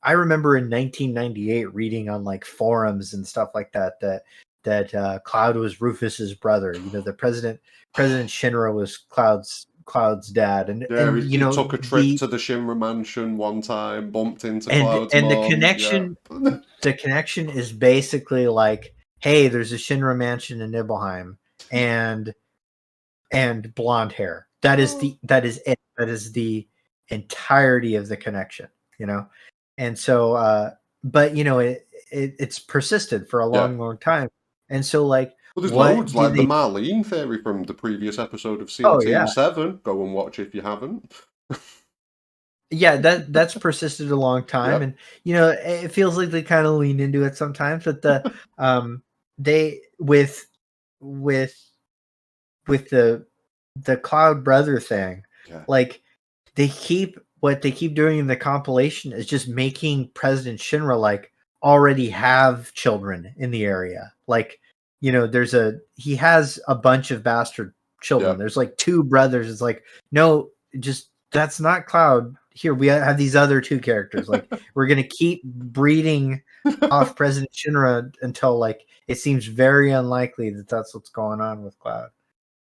I remember in 1998 reading on forums and stuff like that Cloud was Rufus's brother. The President Shinra was Cloud's dad, and he took a trip to the Shinra mansion one time, bumped into Cloud's mom. The connection is basically hey, there's a Shinra mansion in Nibelheim, and and blonde hair. That is it. That is the entirety of the connection, you know? And so, but you know, it's persisted for a Yeah. long time. And so like, Well, there's what loads, do like the they, Marlene theory from the previous episode of SEAL oh Team yeah. 7. Go and watch if you haven't. Yeah, that's persisted a long time. Yep. And you know, it feels like they kind of lean into it sometimes, but they with with the Cloud Brother thing, Yeah. like what they keep doing in the compilation is just making President Shinra like already have children in the area. Like, you know, he has a bunch of bastard children. Yeah. There's like two brothers. It's like, no, just that's not Cloud. Here we have these other two characters. Like, we're gonna keep breeding off President Shinra until like it seems very unlikely that that's what's going on with Cloud.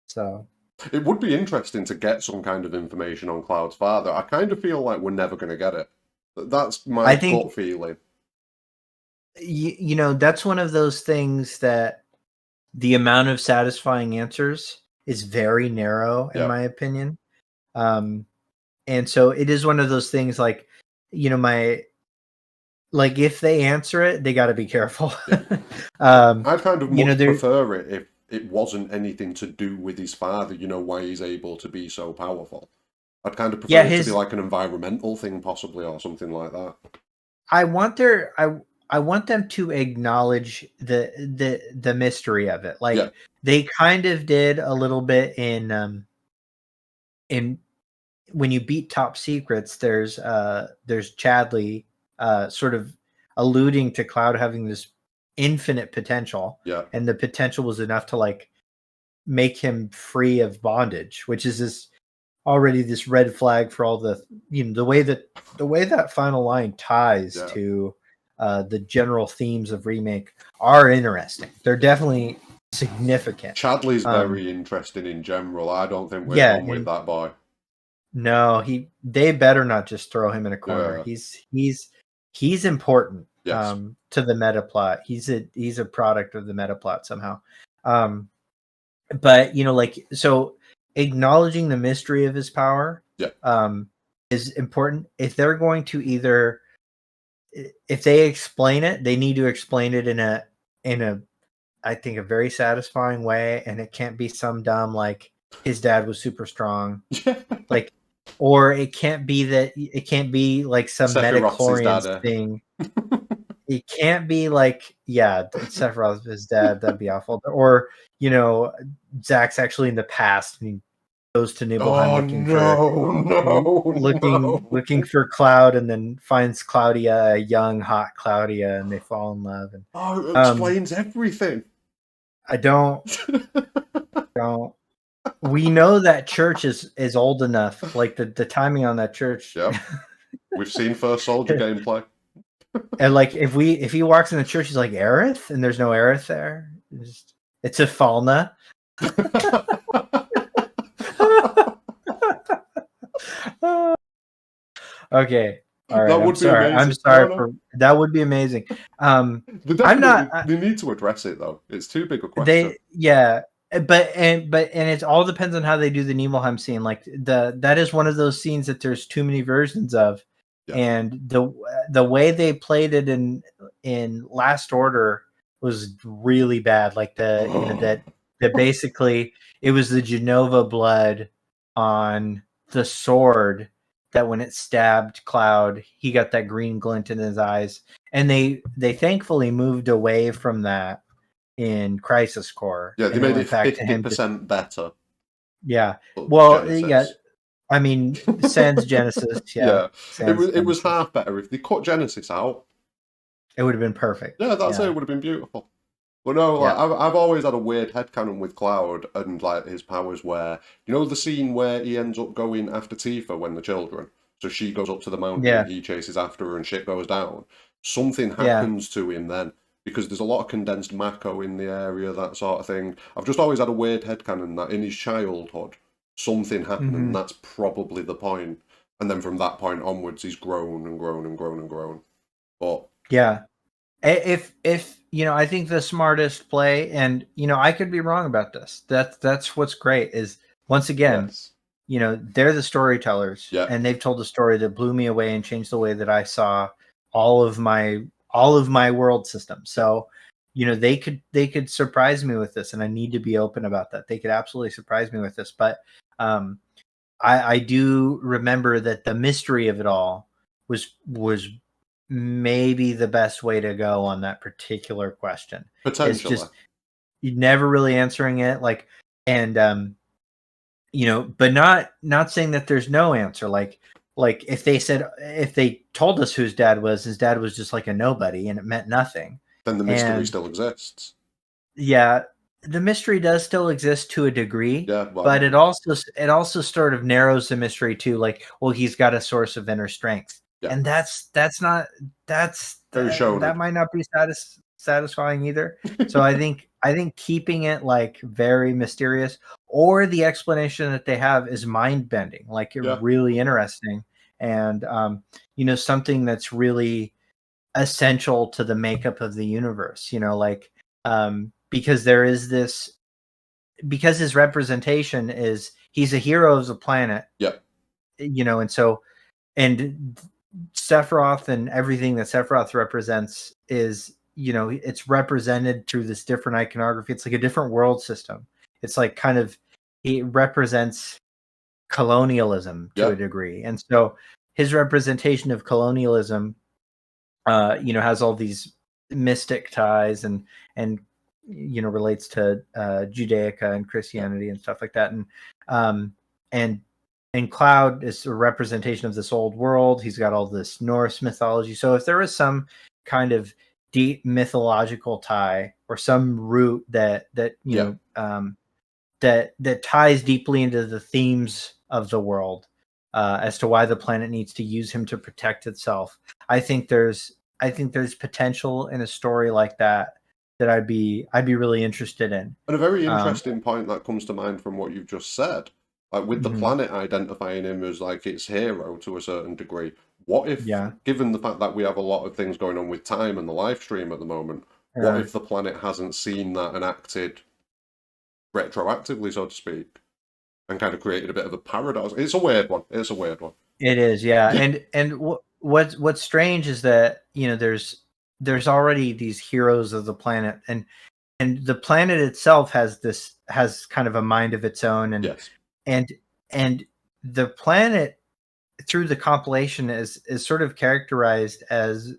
So It would be interesting to get some kind of information on Cloud's father. I kind of feel like we're never going to get it. That's my I think gut feeling. you know, that's one of those things that the amount of satisfying answers is very narrow in Yeah. my opinion. And so it is one of those things like, you know, like if they answer it, they got to be careful. Yeah. I'd kind of You know, much prefer it if it wasn't anything to do with his father, you know, why he's able to be so powerful. I'd kind of prefer it to be like an environmental thing possibly or something like that. I want them to acknowledge the mystery of it. Like Yeah. they kind of did a little bit in when you beat Top Secrets, there's Chadley sort of alluding to Cloud having this infinite potential. Yeah. And the potential was enough to like make him free of bondage, which is this red flag for all the, you know, the way that final line ties to the general themes of Remake are interesting. They're definitely significant. Chadley's very interesting in general. I don't think we're done with that boy. No, they better not just throw him in a corner. Yeah. He's important Yes. to the meta plot. He's a product of the meta plot somehow. But you know, like, so acknowledging the mystery of his power is important. If they're going to if they explain it, they need to explain it in a I think a very satisfying way, and it can't be some dumb like his dad was super strong. Like, or it can't be like some Metachlorians thing. It can't be like, Sephiroth his dad, that'd be awful. Or, you know, Zack's actually in the past and he goes to Nibelheim looking for Cloud, and then finds Claudia, a young, hot Claudia, and they fall in love. And it explains everything. I don't. We know that church is old enough. Like the timing on that church. Yep. We've seen First Soldier gameplay. And like if he walks in the church, he's like Aerith, and there's no Aerith there. It's a Falna. Okay. All right. I'm sorry. That would be amazing. They need to address it though. It's too big a question. But it all depends on how they do the Nibelheim scene. Like that is one of those scenes that there's too many versions of, and the way they played it in Last Order was really bad. Like that basically it was the Genova blood on the sword that when it stabbed Cloud, he got that green glint in his eyes, and they thankfully moved away from that in Crisis Core. Yeah, they made it 50% better. Yeah. Well, Genesis. Yeah. I mean, sans Genesis. Yeah. It was half better. If they cut Genesis out, it would have been perfect. Yeah, that's it. It would have been beautiful. But no, like, I've always had a weird headcanon with Cloud and like his powers where, you know, the scene where he ends up going after Tifa when they're children. So she goes up to the mountain and he chases after her and shit goes down. Something happens to him then, because there's a lot of condensed Mako in the area, that sort of thing. I've just always had a weird headcanon that in his childhood, something happened, and that's probably the point. And then from that point onwards, he's grown and grown and grown and grown. But yeah, if you know, I think the smartest play, and you know, I could be wrong about this. That's what's great is once again, Yes. they're the storytellers, Yeah. and they've told a story that blew me away and changed the way that I saw all of my world system. So, they could surprise me with this, and I need to be open about that. They could absolutely surprise me with this, but um, I do remember that the mystery of it all was maybe the best way to go on that particular question. It's Potentially. just never really answering it, and but not saying that there's no answer. Like if they told us whose dad was, his dad was just like a nobody and it meant nothing. Then the mystery And still exists. yeah, the mystery does still exist to a degree, Yeah, well, I but mean, it also sort of narrows the mystery to, like, well, he's got a source of inner strength, yeah, and that's not very that shonen. might not be satisfying either. So I think keeping it like very mysterious, or the explanation that they have is mind bending, like Yeah, really interesting, and something that's really essential to the makeup of the universe. Like, because there is this, because his representation is, he's a hero of the planet, yeah, and so, and Sephiroth and everything that Sephiroth represents is, it's represented through this different iconography. It's like a different world system. It's like kind of, it represents colonialism to yeah, a degree, and so his representation of colonialism has all these mystic ties, and relates to Judaica and yeah, Christianity and stuff like that. Um, and and Cloud is a representation of this old world. He's got all this Norse mythology. So if there was some kind of deep mythological tie, or some root yeah. that ties deeply into the themes of the world, as to why the planet needs to use him to protect itself. I think there's I think there's potential in a story like that I'd be really interested in. And a very Um, interesting point that comes to mind from what you've just said, like with the mhm, planet identifying him as like its hero to a certain degree. What if, yeah, given the fact that we have a lot of things going on with time and the live stream at the moment, what uh, if the planet hasn't seen that and acted retroactively, so to speak, and kind of created a bit of a paradox? It's a weird one. It's a weird one. it is, yeah. And what's strange is that there's already these heroes of the planet, and the planet itself has kind of a mind of its own, Yes. and and the planet, through the compilation, is sort of characterized as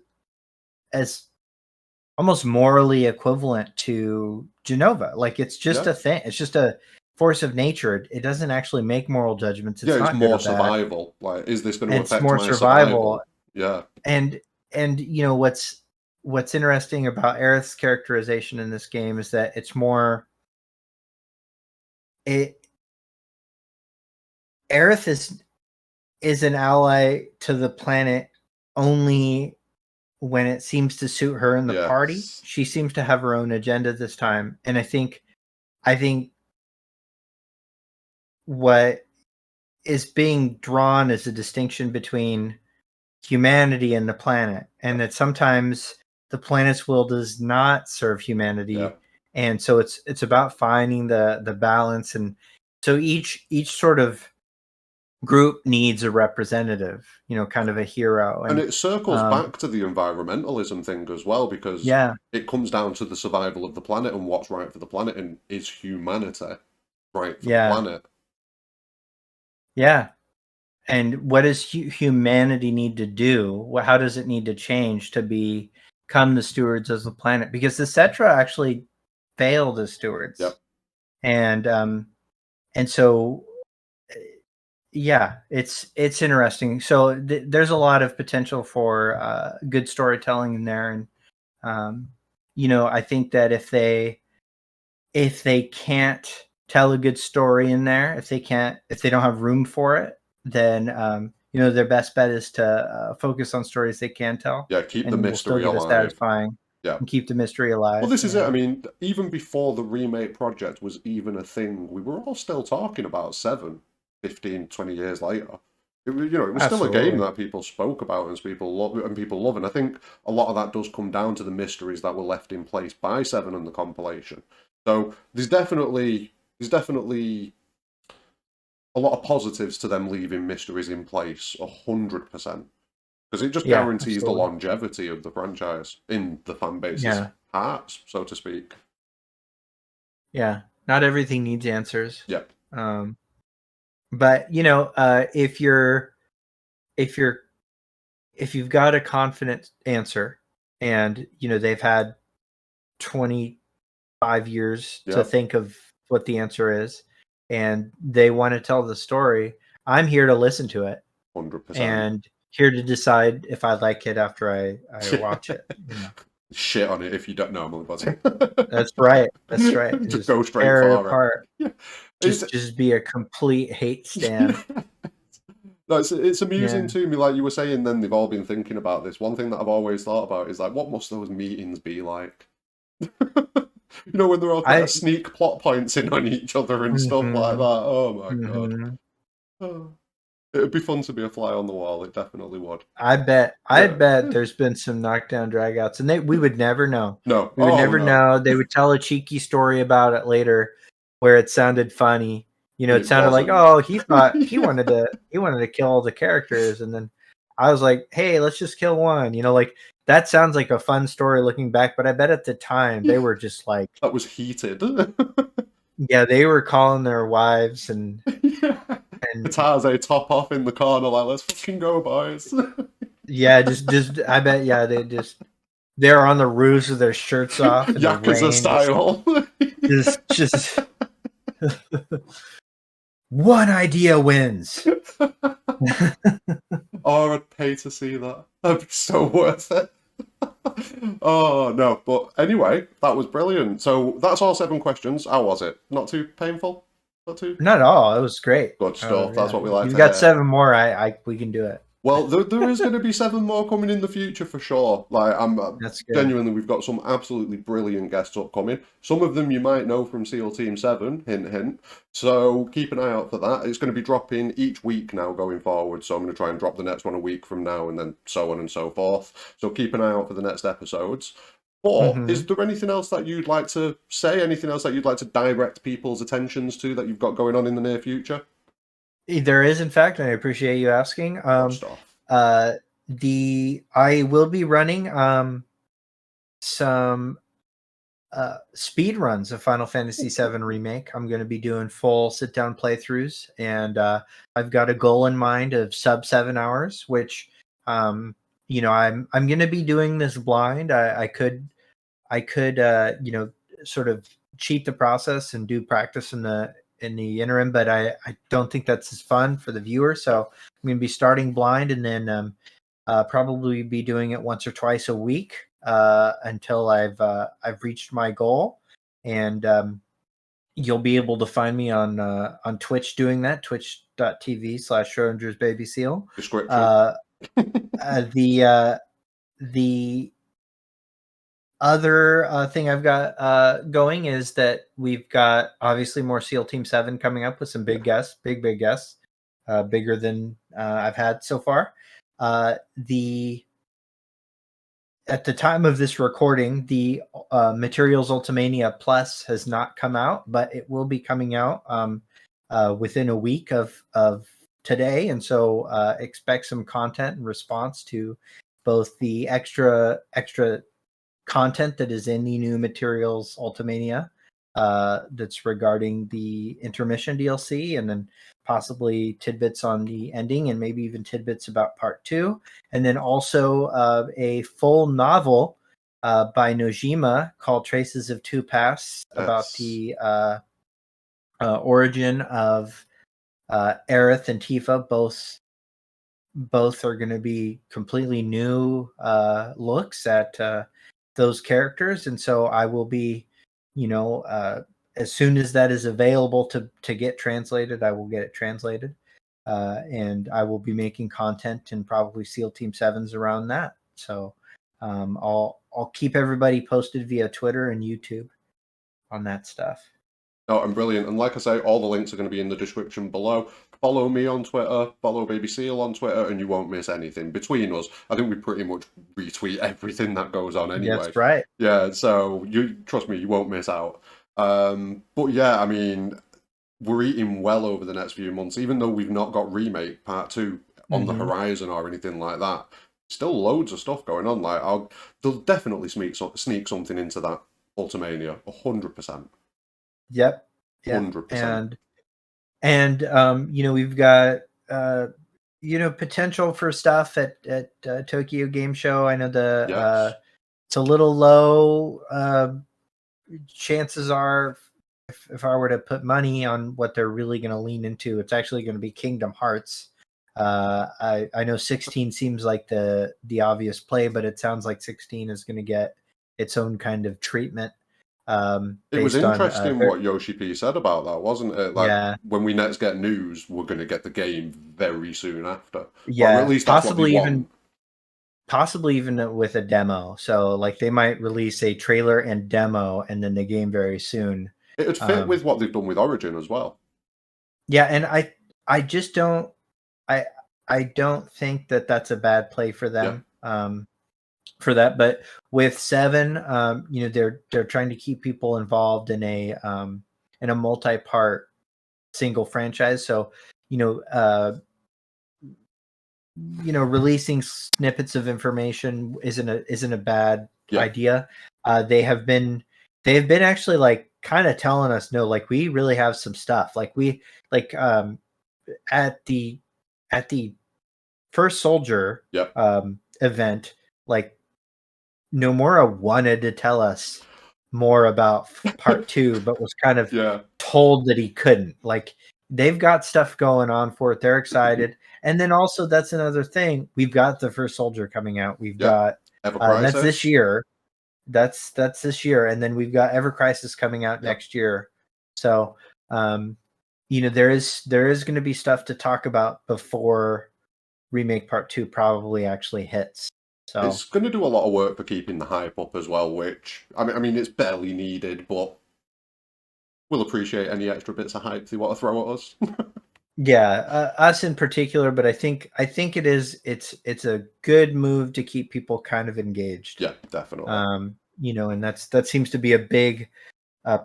almost morally equivalent to Genova. Like, it's just Yeah. a thing. It's just a force of nature. It doesn't actually make moral judgments. Yeah, It's it's not good or more bad. survival. Like, is this going to It's affect more my survival. survival? Yeah. And what's interesting about Aerith's characterization in this game is that it Aerith is an ally to the planet only when it seems to suit her and the party. Yes. She seems to have her own agenda this time, and I think what is being drawn is a distinction between humanity and the planet, and that sometimes the planet's will does not serve Yeah. humanity, and so it's about finding the balance. And so each sort of group needs a representative, kind of a hero. And And it circles um back to the environmentalism thing as well, because yeah, it comes down to the survival of the planet and what's right for the planet, and is humanity right for the yeah, planet? yeah. And what does humanity need to do? How does it need to change to become the stewards of the planet? Because the Cetra actually failed as stewards, Yep. and so, yeah, it's interesting. So there's a lot of potential for good storytelling in there. And um, I think that if they can't tell a good story in there, if they don't have room for it, then their best bet is to focus on stories they can tell, Yeah, keep the and will still mystery give us alive. satisfying, Yeah. and keep the mystery Well, alive. this is it. I And mean, even before the remake project was even a thing, we were all still talking about Seven, 15, 20 years later. It was still a game absolutely, that people spoke about and people love. And I think a lot of that does come down to the mysteries that were left in place by Seven and the compilation. So there's definitely a lot of positives to them leaving mysteries in place, 100%. Because it just Yeah, guarantees the absolutely. longevity of the franchise in the fan base's Yeah, hearts, so to speak. yeah. Not everything needs answers. Yeah, Um, but if you're if you've got a confident answer, and they've had 25 years to yeah, think of what the answer is, and they want to tell the story, I'm here to listen to it 100%. and here to decide if I like it after I Yeah. watch it. Shit on it if you don't know I'm buzzing. That's right. That's right. Just Just go straight tear it for it. apart. Yeah. It's Just be a complete hate stan. no, it's amusing Yeah. to me, like you were saying. Then they've all been thinking about this. One thing that I've always thought about is like, what must those meetings be like? When they're all trying to I sneak plot points in on each other and stuff like that. Mhm. Oh my god. Mhm. Oh. It'd be fun to be a fly on the wall. It definitely would. I Yeah. bet there's been some knockdown dragouts, and we would never know. No. We would Oh never no. know. They would tell a cheeky story about it later, where it sounded funny. And It it sounded like, wasn't. oh, he thought Yeah. he wanted to kill all the characters, and then I was like, hey, let's just kill one. Like that sounds like a fun story looking back, but I bet at the time they Yeah. were just like, That was heated. yeah, they were calling their wives Yeah. and Katase top off in the corner, like, let's fucking go, boys. yeah, just I bet yeah they're on the roofs with their shirts off in the Yakuza rain, just style. just one idea wins. Oh, I'd pay to see that. That'd be so worth it. Oh, no. But anyway, that was brilliant. So that's all 7 questions. How was it? Not too painful? Not too Not at all. It was great. good Oh stuff. That's yeah. what we If like you've to got hear. 7 more, I we can do it. Well, there is going to be 7 more coming in the future for sure. Like, I'm That's good. genuinely, we've got some absolutely brilliant guests upcoming. Some of them you might know from SEAL Team 7, hint, hint. So keep an eye out for that. It's going to be dropping each week now going forward. So I'm going to try and drop the next one a week from now and then so on and so forth. So keep an eye out for the next episodes. But Hmm. is there anything else that you'd like to say? Anything else that you'd like to direct people's attentions to that you've got going on in the near future? There is, in fact, and I appreciate you asking. Good stuff. I will be running some speed runs of Final Fantasy VII Remake. I'm going to be doing full sit down playthroughs, and I've got a goal in mind of sub 7 hours, which I'm going to be doing this blind. I could sort of cheat the process and do practice in the interim, but I don't think that's as fun for the viewer. So I'm going to be starting blind, and then probably be doing it once or twice a week until I've reached my goal. And you'll be able to find me on Twitch doing that, twitch.tv/Schrodingers BabySeal. Description. Uh, the other thing I've got going is that we've got obviously more SEAL Team 7 coming up with some Yeah. big guests, big guests, bigger than I've had so far. The At the time of this recording, the Materials Ultimania Plus has not come out, but it will be coming out within a week of today, and so expect some content in response to both the extra content that is in the new Materials Ultimania that's regarding the intermission DLC, and then possibly tidbits on the ending, and maybe even tidbits about part 2, and then also a full novel by Nojima called Traces of Two Pasts about Yes. the origin of Aerith and Tifa. Both are going to be completely new looks at those characters, and so I will be, as soon as that is available to get translated, I will get it translated, and I will be making content and probably SEAL Team Sevens around that. So I'll keep everybody posted via Twitter and YouTube on that stuff. No, I'm brilliant. And like I say, all the links are going to be in the description below. Follow me on Twitter, follow Baby Seal on Twitter, and you won't miss anything. Between us, I think we pretty much retweet everything that goes on anyway. That's right. Yeah, so you trust me, you won't miss out. But yeah, I mean, we're eating well over the next few months, even though we've not got Remake Part 2 on the horizon or anything like that. Still loads of stuff going on. Like, they'll definitely sneak something into that Ultimania, 100%. Yep. 100%. And we've got potential for stuff at Tokyo Game Show. I know Yes. it's a little low. Chances are, if I were to put money on what they're really going to lean into, it's actually going to be Kingdom Hearts. I know 16 seems like the obvious play, but it sounds like 16 is going to get its own kind of treatment. It was Based on interesting what Yoshi P said about that, wasn't it? Like, yeah, when we next get news, we're going to get the game very soon after. Or at yeah, least that's what they want. possibly even with a demo. So like they might release a trailer and demo and then the game very soon. It would fit with what they've done with Origin as well. Yeah, and I just don't I don't think that that's a bad play for them. For that, but with 7, they're trying to keep people involved in a multi-part single franchise. So releasing snippets of information isn't a bad idea. They've been actually like kind of telling us, no, like we really have some stuff. Like we at the First Soldier event, like Nomura wanted to tell us more about part 2, but was kind of told that he couldn't. Like they've got stuff going on for it. They're excited. And then also that's another thing. We've got the First Soldier coming out. We've got that's this year. That's this year. And then we've got Ever Crisis coming out next year. So there is going to be stuff to talk about before Remake Part 2 probably actually hits. So it's going to do a lot of work for keeping the hype up as well, which I mean it's barely needed, but we'll appreciate any extra bits of hype they want to throw at us. Yeah, us in particular, but I think it's a good move to keep people kind of engaged. Yeah, definitely. And that seems to be a big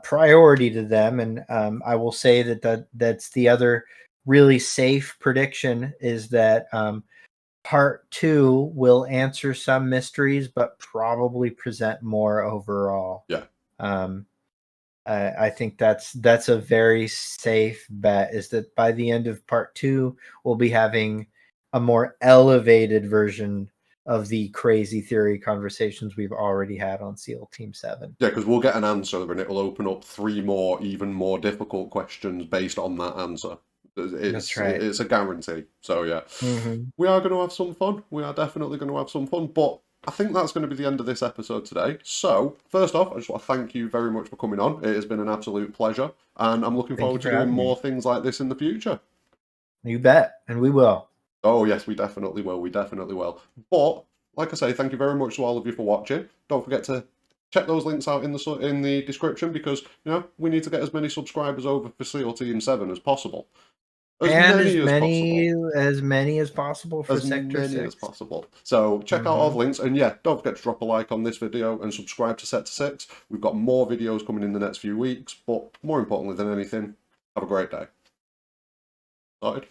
priority to them. And I will say that's the other really safe prediction is that Part 2 will answer some mysteries, but probably present more overall. Yeah. I think that's a very safe bet, is that by the end of Part 2, we'll be having a more elevated version of the crazy theory conversations we've already had on SEAL Team 7. Yeah, because we'll get an answer and it'll open up 3 more, even more difficult questions based on that answer. That's right. It's a guarantee. So yeah, Mm-hmm. we are going to have some fun. We are definitely going to have some fun. But I think that's going to be the end of this episode today. So first off, I just want to thank you very much for coming on. It has been an absolute pleasure, and I'm looking forward to doing more things like this in the future. You bet, and we will. Oh yes, we definitely will. We definitely will. But like I say, thank you very much to all of you for watching. Don't forget to check those links out in the description, because we need to get as many subscribers over for SEAL Team 7 as possible. As many as possible for Sector 6. As possible. So check out all the links, and yeah, don't forget to drop a like on this video and subscribe to Sector 6. We've got more videos coming in the next few weeks, but more importantly than anything, have a great day. Started.